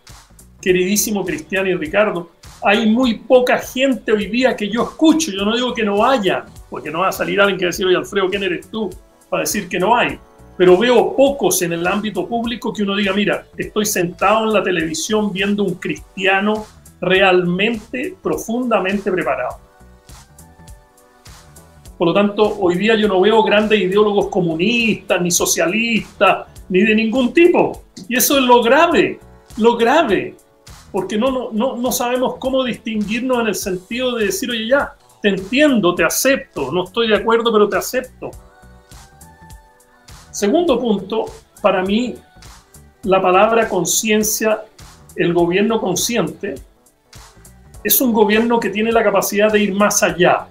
queridísimo Cristian y Ricardo, hay muy poca gente hoy día que yo escucho. Yo no digo que no haya, porque no va a salir alguien que decir, oye, Alfredo, ¿quién eres tú para decir que no hay? Pero veo pocos en el ámbito público que uno diga, mira, estoy sentado en la televisión viendo un cristiano realmente, profundamente preparado. Por lo tanto, hoy día yo no veo grandes ideólogos comunistas, ni socialistas, ni de ningún tipo. Y eso es lo grave, porque no sabemos cómo distinguirnos en el sentido de decir, oye, ya, te entiendo, te acepto, no estoy de acuerdo, pero te acepto. Segundo punto, para mí, la palabra conciencia, el gobierno consciente, es un gobierno que tiene la capacidad de ir más allá.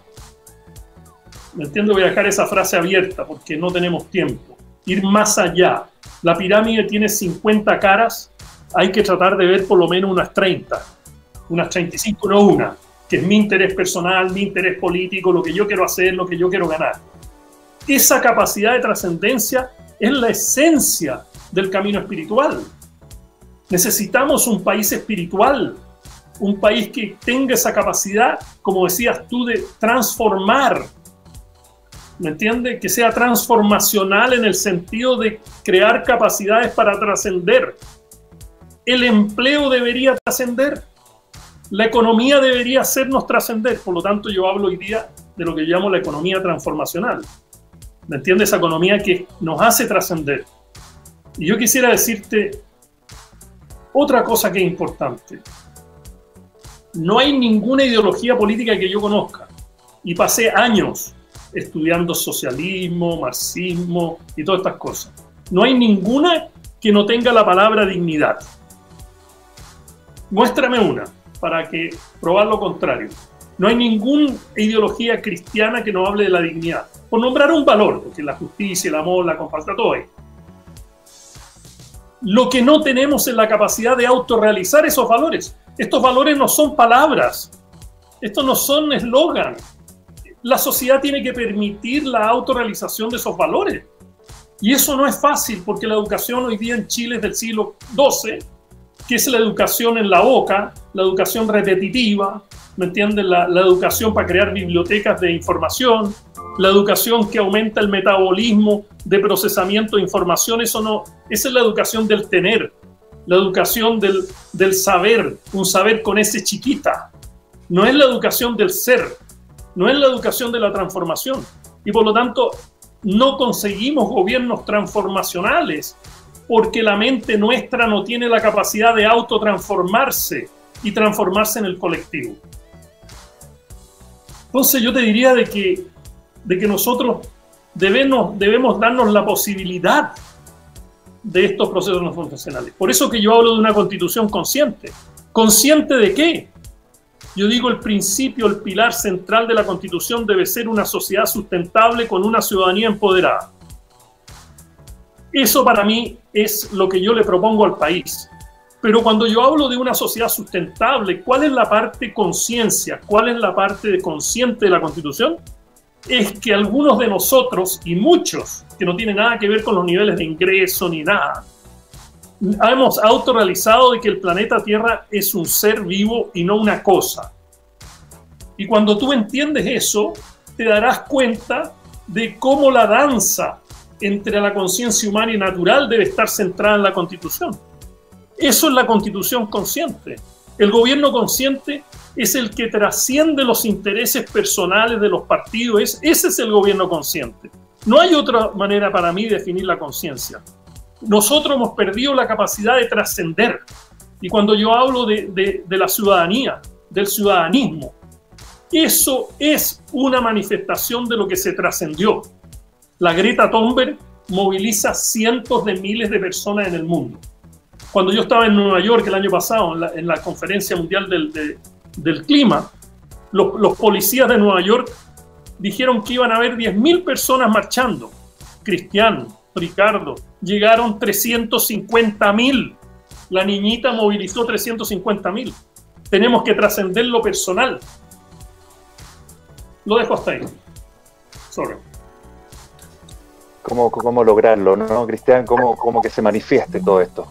¿Me entiendo? Voy a dejar esa frase abierta porque no tenemos tiempo. Ir más allá. La pirámide tiene 50 caras, hay que tratar de ver por lo menos unas 30, unas 35, no una, que es mi interés personal, mi interés político, lo que yo quiero hacer, lo que yo quiero ganar. Esa capacidad de trascendencia es la esencia del camino espiritual. Necesitamos un país espiritual, un país que tenga esa capacidad, como decías tú, de transformar. ¿Me entiendes? Que sea transformacional en el sentido de crear capacidades para trascender. El empleo debería trascender. La economía debería hacernos trascender. Por lo tanto, yo hablo hoy día de lo que llamo la economía transformacional. ¿Me entiendes? Esa economía que nos hace trascender. Y yo quisiera decirte otra cosa que es importante. No hay ninguna ideología política que yo conozca. Y pasé años estudiando socialismo, marxismo y todas estas cosas. No hay ninguna que no tenga la palabra dignidad. Muéstrame una, para que probar lo contrario. No hay ninguna ideología cristiana que no hable de la dignidad. Por nombrar un valor, porque la justicia, el amor, la compasión, todo hay. Lo que no tenemos es la capacidad de autorrealizar esos valores. Estos valores no son palabras. Estos no son eslogan. La sociedad tiene que permitir la autorrealización de esos valores. Y eso no es fácil, porque la educación hoy día en Chile es del siglo XII, que es la educación en la boca, la educación repetitiva, ¿me entiendes? La educación para crear bibliotecas de información, la educación que aumenta el metabolismo de procesamiento de información. Eso no, esa es la educación del tener, la educación del saber, un saber con S chiquita. No es la educación del ser, no es la educación de la transformación. Y por lo tanto, no conseguimos gobiernos transformacionales porque la mente nuestra no tiene la capacidad de autotransformarse y transformarse en el colectivo. Entonces yo te diría de que nosotros debemos darnos la posibilidad de estos procesos transformacionales. Por eso que yo hablo de una constitución consciente. ¿Consciente de qué? Yo digo, el principio, el pilar central de la Constitución debe ser una sociedad sustentable con una ciudadanía empoderada. Eso para mí es lo que yo le propongo al país. Pero cuando yo hablo de una sociedad sustentable, ¿cuál es la parte conciencia? ¿Cuál es la parte de consciente de la Constitución? Es que algunos de nosotros, y muchos, que no tienen nada que ver con los niveles de ingreso ni nada, hemos autorrealizado de que el planeta Tierra es un ser vivo y no una cosa. Y cuando tú entiendes eso, te darás cuenta de cómo la danza entre la conciencia humana y natural debe estar centrada en la Constitución. Eso es la Constitución consciente. El gobierno consciente es el que trasciende los intereses personales de los partidos. Ese es el gobierno consciente. No hay otra manera para mí de definir la conciencia. Nosotros hemos perdido la capacidad de trascender. Y cuando yo hablo de la ciudadanía, del ciudadanismo, eso es una manifestación de lo que se trascendió. La Greta Thunberg moviliza cientos de miles de personas en el mundo. Cuando yo estaba en Nueva York el año pasado, en la conferencia mundial del clima, los policías de Nueva York dijeron que iban a haber 10.000 personas marchando. Cristiano, Ricardo, llegaron 350.000. La niñita movilizó 350.000. Tenemos que trascender lo personal. Lo dejo hasta ahí. Sorry. ¿Cómo lograrlo, no, Cristian? ¿Cómo que se manifieste todo esto?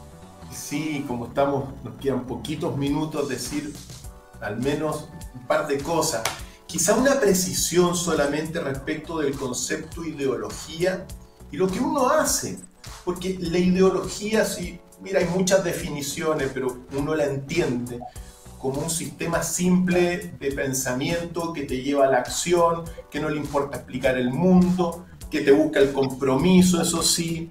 Sí, como estamos, nos quedan poquitos minutos, decir al menos un par de cosas. Quizá una precisión solamente respecto del concepto ideología y lo que uno hace. Porque la ideología, sí, mira, hay muchas definiciones, pero uno la entiende como un sistema simple de pensamiento que te lleva a la acción, que no le importa explicar el mundo, que te busca el compromiso, eso sí.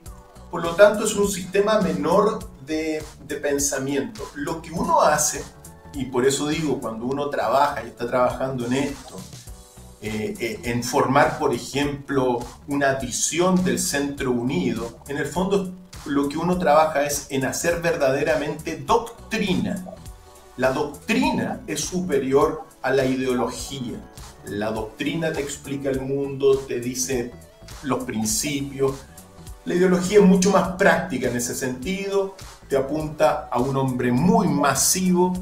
Por lo tanto, es un sistema menor de pensamiento. Lo que uno hace, y por eso digo, cuando uno trabaja y está trabajando en esto, en formar, por ejemplo, una visión del Centro Unido, en el fondo lo que uno trabaja es en hacer verdaderamente doctrina. La doctrina es superior a la ideología. La doctrina te explica el mundo, te dice los principios. La ideología es mucho más práctica en ese sentido, te apunta a un hombre muy masivo,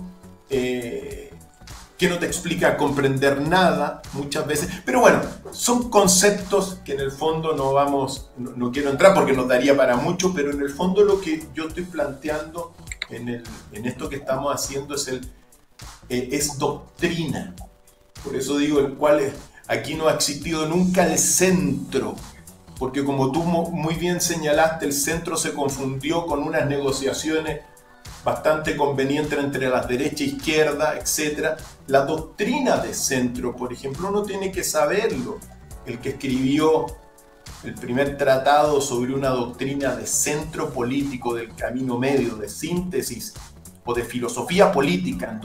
que no te explica comprender nada muchas veces. Pero bueno, son conceptos que en el fondo no quiero entrar porque nos daría para mucho, pero en el fondo lo que yo estoy planteando en esto que estamos haciendo es doctrina. Por eso digo, aquí no ha existido nunca el centro, porque como tú muy bien señalaste, el centro se confundió con unas negociaciones bastante convenientes entre la derecha e izquierda, etc. La doctrina de centro, por ejemplo, uno tiene que saberlo. El que escribió el primer tratado sobre una doctrina de centro político, del camino medio, de síntesis o de filosofía política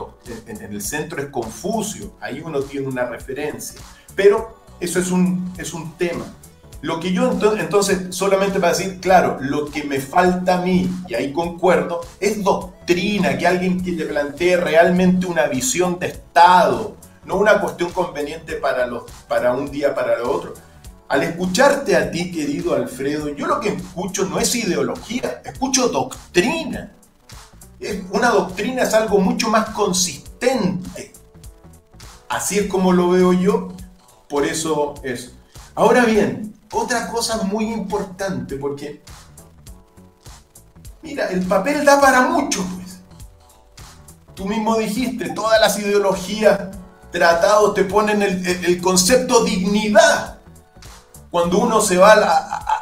en el centro, es Confucio. Ahí uno tiene una referencia. Pero eso es un tema. Lo que yo entonces, solamente para decir, claro, lo que me falta a mí, y ahí concuerdo, es doctrina, que alguien que te plantee realmente una visión de Estado, no una cuestión conveniente para un día, para el otro. Al escucharte a ti, querido Alfredo, yo lo que escucho no es ideología, escucho doctrina. Una doctrina es algo mucho más consistente. Así es como lo veo yo, por eso es. Ahora bien, otra cosa muy importante, porque, mira, el papel da para mucho, pues. Tú mismo dijiste, todas las ideologías, tratados te ponen el concepto dignidad. Cuando uno se va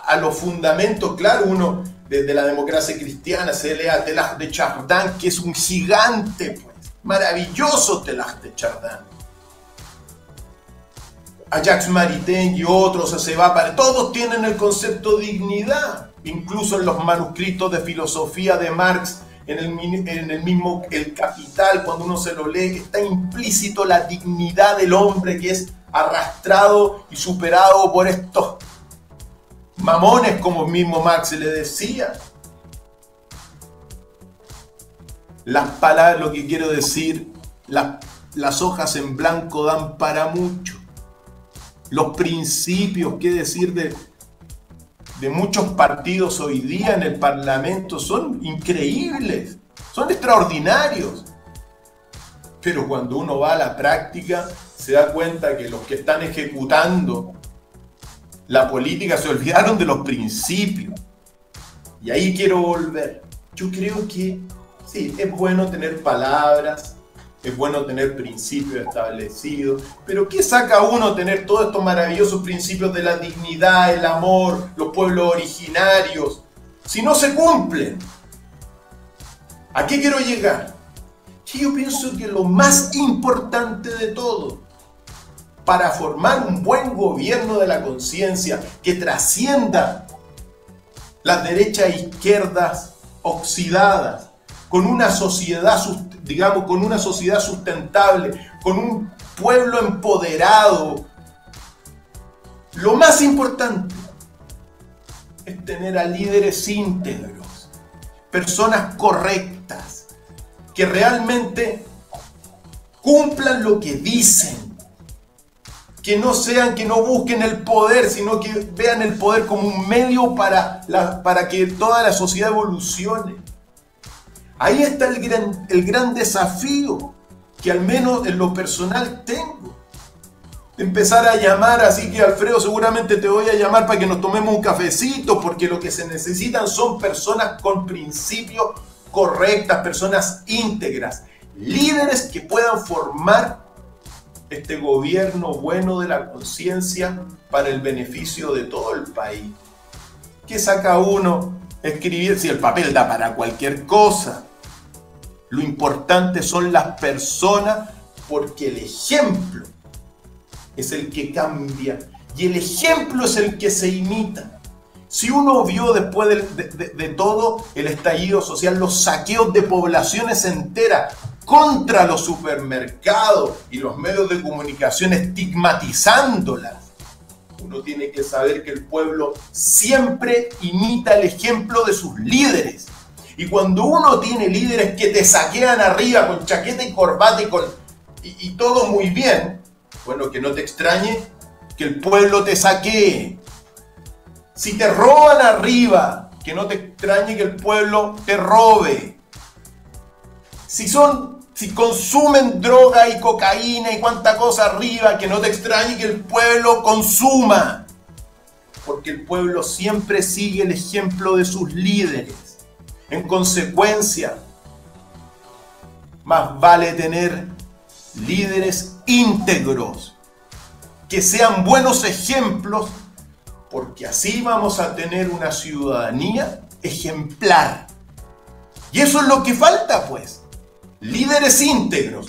a los fundamentos, claro, uno desde la democracia cristiana se lee a Teilhard de Chardin, que es un gigante, pues, maravilloso Teilhard de Chardin. A Jacques Maritain y otros, todos tienen el concepto dignidad, incluso en los manuscritos de filosofía de Marx, en el mismo El Capital, cuando uno se lo lee, está implícito la dignidad del hombre que es arrastrado y superado por estos mamones, como el mismo Marx le decía. Las palabras, lo que quiero decir, las hojas en blanco dan para mucho. Los principios, qué decir de muchos partidos hoy día en el Parlamento, son increíbles, son extraordinarios. Pero cuando uno va a la práctica, se da cuenta que los que están ejecutando la política se olvidaron de los principios. Y ahí quiero volver. Yo creo que sí, es bueno tener palabras, es bueno tener principios establecidos, pero ¿qué saca uno tener todos estos maravillosos principios de la dignidad, el amor, los pueblos originarios, si no se cumplen? ¿A qué quiero llegar? Que yo pienso que lo más importante de todo, para formar un buen gobierno de la conciencia que trascienda las derechas e izquierdas oxidadas, con una sociedad, digamos, con una sociedad sustentable, con un pueblo empoderado, lo más importante es tener a líderes íntegros, personas correctas, que realmente cumplan lo que dicen, que no busquen el poder, sino que vean el poder como un medio para que toda la sociedad evolucione. Ahí está el gran desafío que al menos en lo personal tengo. Empezar a llamar, así que Alfredo, seguramente te voy a llamar para que nos tomemos un cafecito, porque lo que se necesitan son personas con principios correctas, personas íntegras, líderes que puedan formar este gobierno bueno de la conciencia para el beneficio de todo el país. ¿Qué saca uno escribir si el papel da para cualquier cosa? Lo importante son las personas, porque el ejemplo es el que cambia y el ejemplo es el que se imita. Si uno vio después de todo el estallido social, los saqueos de poblaciones enteras contra los supermercados y los medios de comunicación estigmatizándolas, uno tiene que saber que el pueblo siempre imita el ejemplo de sus líderes. Y cuando uno tiene líderes que te saquean arriba con chaqueta y corbata y todo muy bien, bueno, que no te extrañe que el pueblo te saquee. Si te roban arriba, que no te extrañe que el pueblo te robe. Si consumen droga y cocaína y cuánta cosa arriba, que no te extrañe que el pueblo consuma. Porque el pueblo siempre sigue el ejemplo de sus líderes. En consecuencia, más vale tener líderes íntegros, que sean buenos ejemplos, porque así vamos a tener una ciudadanía ejemplar. Y eso es lo que falta, pues. Líderes íntegros.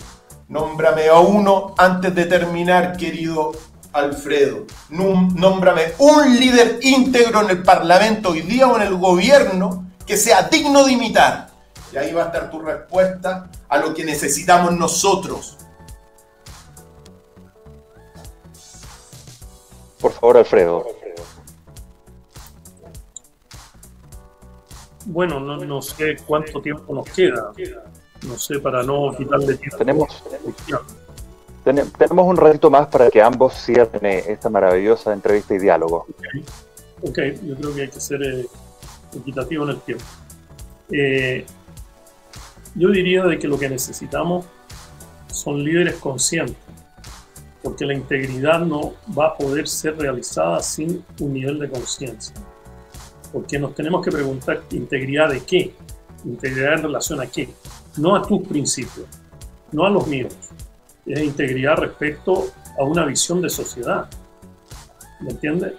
Nómbrame a uno antes de terminar, querido Alfredo. Nómbrame un líder íntegro en el Parlamento hoy día o en el gobierno que sea digno de imitar. Y ahí va a estar tu respuesta a lo que necesitamos nosotros. Por favor, Alfredo. Bueno, no sé cuánto tiempo nos queda. No sé, para no quitarle tiempo. Tenemos un ratito más para que ambos cierren esta maravillosa entrevista y diálogo. Ok, yo creo que hay que ser equitativo en el tiempo. Yo diría de que lo que necesitamos son líderes conscientes, porque la integridad no va a poder ser realizada sin un nivel de conciencia. Porque nos tenemos que preguntar, ¿integridad de qué? ¿Integridad en relación a qué? No a tus principios, no a los míos. Es integridad respecto a una visión de sociedad. ¿Me entiendes?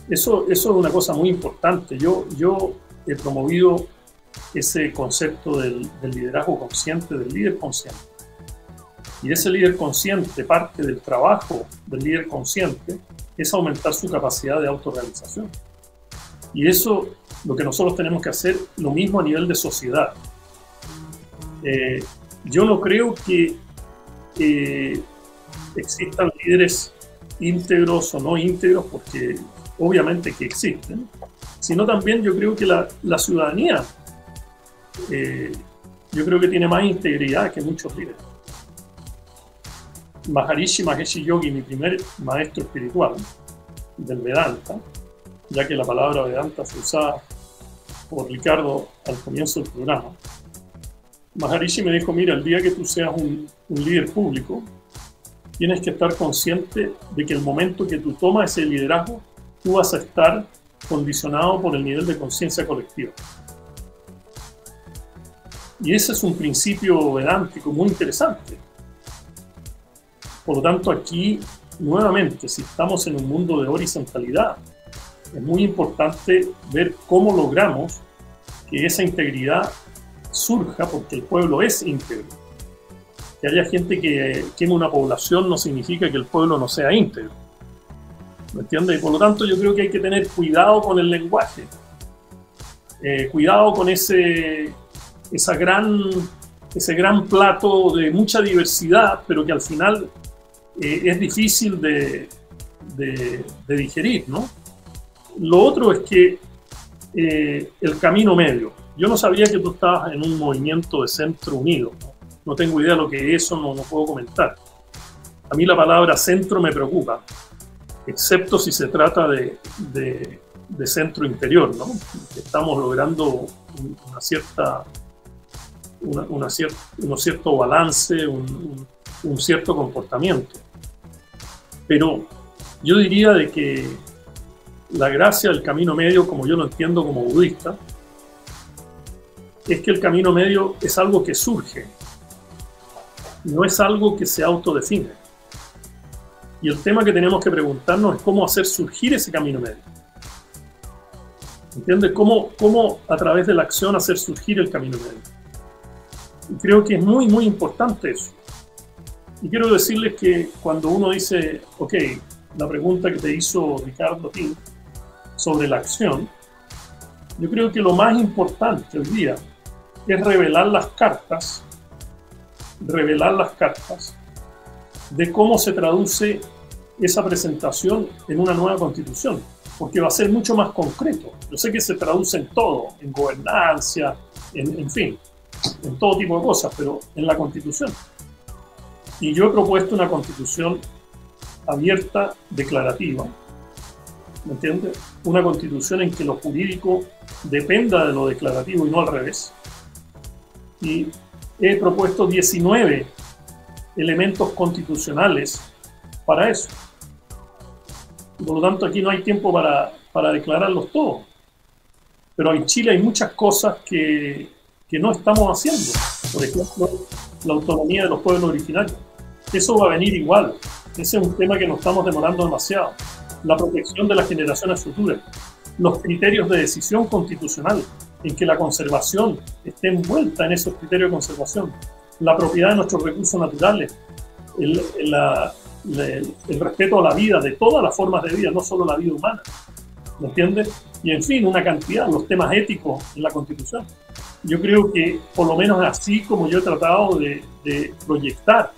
Eso es una cosa muy importante. Yo he promovido ese concepto del liderazgo consciente, del líder consciente. Y ese líder consciente, parte del trabajo del líder consciente, es aumentar su capacidad de autorrealización. Y eso, lo que nosotros tenemos que hacer, lo mismo a nivel de sociedad. Yo no creo que existan líderes íntegros o no íntegros, porque obviamente que existen, sino también yo creo que la ciudadanía, yo creo que tiene más integridad que muchos líderes. Maharishi Mahesh Yogi, mi primer maestro espiritual del Vedanta, ya que la palabra Vedanta fue usada por Ricardo al comienzo del programa, Maharishi me dijo, mira, el día que tú seas un líder público, tienes que estar consciente de que el momento que tú tomas ese liderazgo, tú vas a estar condicionado por el nivel de conciencia colectiva. Y ese es un principio vedántico muy interesante. Por lo tanto, aquí, nuevamente, si estamos en un mundo de horizontalidad, es muy importante ver cómo logramos que esa integridad surja, porque el pueblo es íntegro. Que haya gente que queme una población no significa que el pueblo no sea íntegro. ¿Me entiendes? Y por lo tanto, yo creo que hay que tener cuidado con el lenguaje. Cuidado con ese gran plato de mucha diversidad, pero que al final es difícil de digerir, ¿no? Lo otro es que el camino medio. Yo no sabía que tú estabas en un movimiento de Centro Unido. No tengo idea de lo que es eso, no puedo comentar. A mí la palabra centro me preocupa, excepto si se trata de centro interior, ¿no? Estamos logrando un cierto balance, un cierto comportamiento. Pero yo diría de que la gracia del camino medio, como yo lo entiendo como budista, es que el camino medio es algo que surge, no es algo que se autodefine. Y el tema que tenemos que preguntarnos es cómo hacer surgir ese camino medio. ¿Entiendes? ¿Cómo a través de la acción hacer surgir el camino medio? Y creo que es muy, muy importante eso. Y quiero decirles que cuando uno dice, ok, la pregunta que te hizo Ricardo a ti sobre la acción, Yo creo que lo más importante hoy día es revelar las cartas de cómo se traduce esa presentación en una nueva constitución, porque va a ser mucho más concreto. Yo sé que se traduce en todo, en gobernancia, en fin, en todo tipo de cosas, pero en la constitución. Y yo he propuesto una constitución abierta, declarativa, ¿me entiendes? Una constitución en que lo jurídico dependa de lo declarativo y no al revés. Y he propuesto 19 elementos constitucionales para eso. Por lo tanto, aquí no hay tiempo para declararlos todos. Pero en Chile hay muchas cosas que no estamos haciendo. Por ejemplo, la autonomía de los pueblos originarios. Eso va a venir igual. Ese es un tema que nos estamos demorando demasiado. La protección de las generaciones futuras. Los criterios de decisión constitucional, en que la conservación esté envuelta en esos criterios de conservación. La propiedad de nuestros recursos naturales. El respeto a la vida, de todas las formas de vida, no solo la vida humana, ¿me entiendes? Y en fin, una cantidad, los temas éticos en la Constitución. Yo creo que, por lo menos así como yo he tratado de proyectar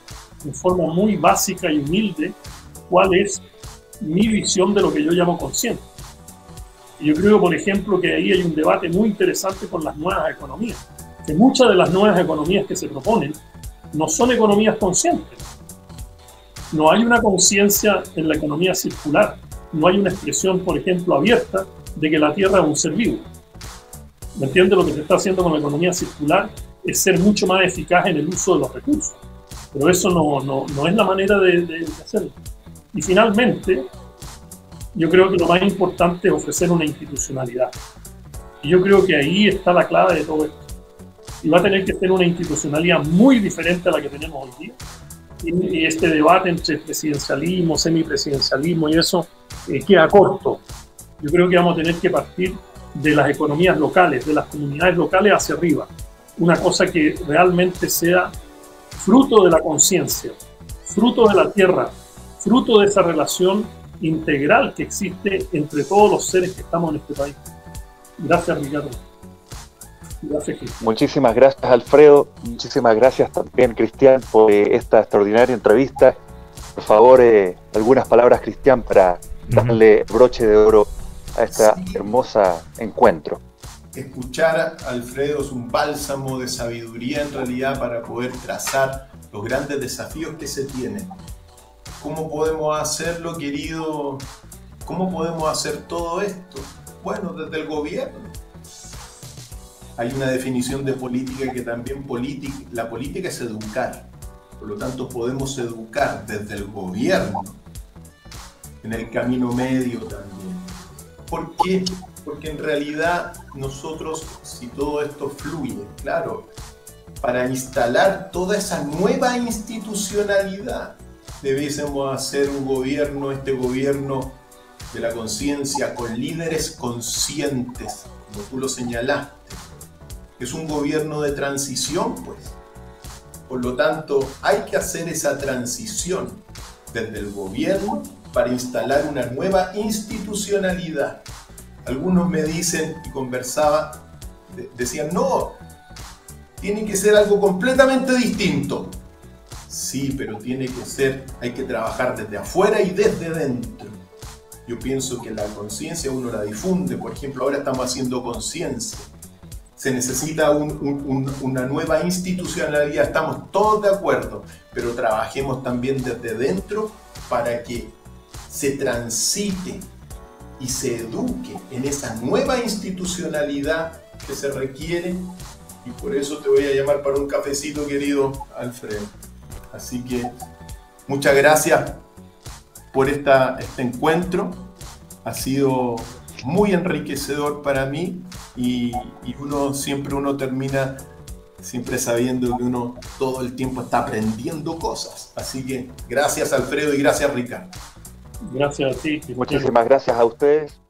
en forma muy básica y humilde cuál es mi visión de lo que yo llamo consciente. Y yo creo, por ejemplo, que ahí hay un debate muy interesante con las nuevas economías, que muchas de las nuevas economías que se proponen no son economías conscientes. No hay una conciencia en la economía circular, no hay una expresión, por ejemplo, abierta de que la Tierra es un ser vivo. ¿Me entiendes? Lo que se está haciendo con la economía circular es ser mucho más eficaz en el uso de los recursos. Pero eso no es la manera de hacerlo. Y finalmente, yo creo que lo más importante es ofrecer una institucionalidad. Y yo creo que ahí está la clave de todo esto. Y va a tener que ser una institucionalidad muy diferente a la que tenemos hoy día. Y este debate entre presidencialismo, semipresidencialismo y eso queda corto. Yo creo que vamos a tener que partir de las economías locales, de las comunidades locales hacia arriba. Una cosa que realmente sea fruto de la conciencia, fruto de la tierra, fruto de esa relación integral que existe entre todos los seres que estamos en este país. Gracias, Ricardo. Gracias, Cristian. Muchísimas gracias, Alfredo. Muchísimas gracias también, Cristian, por esta extraordinaria entrevista. Por favor, algunas palabras, Cristian, para darle broche de oro a esta hermosa encuentro. Escuchar a Alfredo es un bálsamo de sabiduría en realidad para poder trazar los grandes desafíos que se tienen. ¿Cómo podemos hacerlo, querido? ¿Cómo podemos hacer todo esto? Bueno, desde el gobierno. Hay una definición de política que también la política es educar. Por lo tanto, podemos educar desde el gobierno, en el camino medio también. ¿Por qué? Porque en realidad nosotros, si todo esto fluye, claro, para instalar toda esa nueva institucionalidad, debiésemos hacer un gobierno, este gobierno de la conciencia, con líderes conscientes, como tú lo señalaste. Es un gobierno de transición, pues. Por lo tanto, hay que hacer esa transición desde el gobierno para instalar una nueva institucionalidad. Algunos me dicen, y conversaba, decían, no, tiene que ser algo completamente distinto. Sí, pero tiene que ser, hay que trabajar desde afuera y desde dentro. Yo pienso que la conciencia uno la difunde, por ejemplo, ahora estamos haciendo conciencia. Se necesita una nueva institucionalidad, estamos todos de acuerdo, pero trabajemos también desde dentro para que se transite y se eduque en esa nueva institucionalidad que se requiere, y por eso te voy a llamar para un cafecito, querido Alfredo. Así que muchas gracias por este encuentro, ha sido muy enriquecedor para mí y siempre uno termina siempre sabiendo que uno todo el tiempo está aprendiendo cosas. Así que gracias, Alfredo, y gracias, Ricardo. Gracias a ti. Muchísimas gracias a ustedes.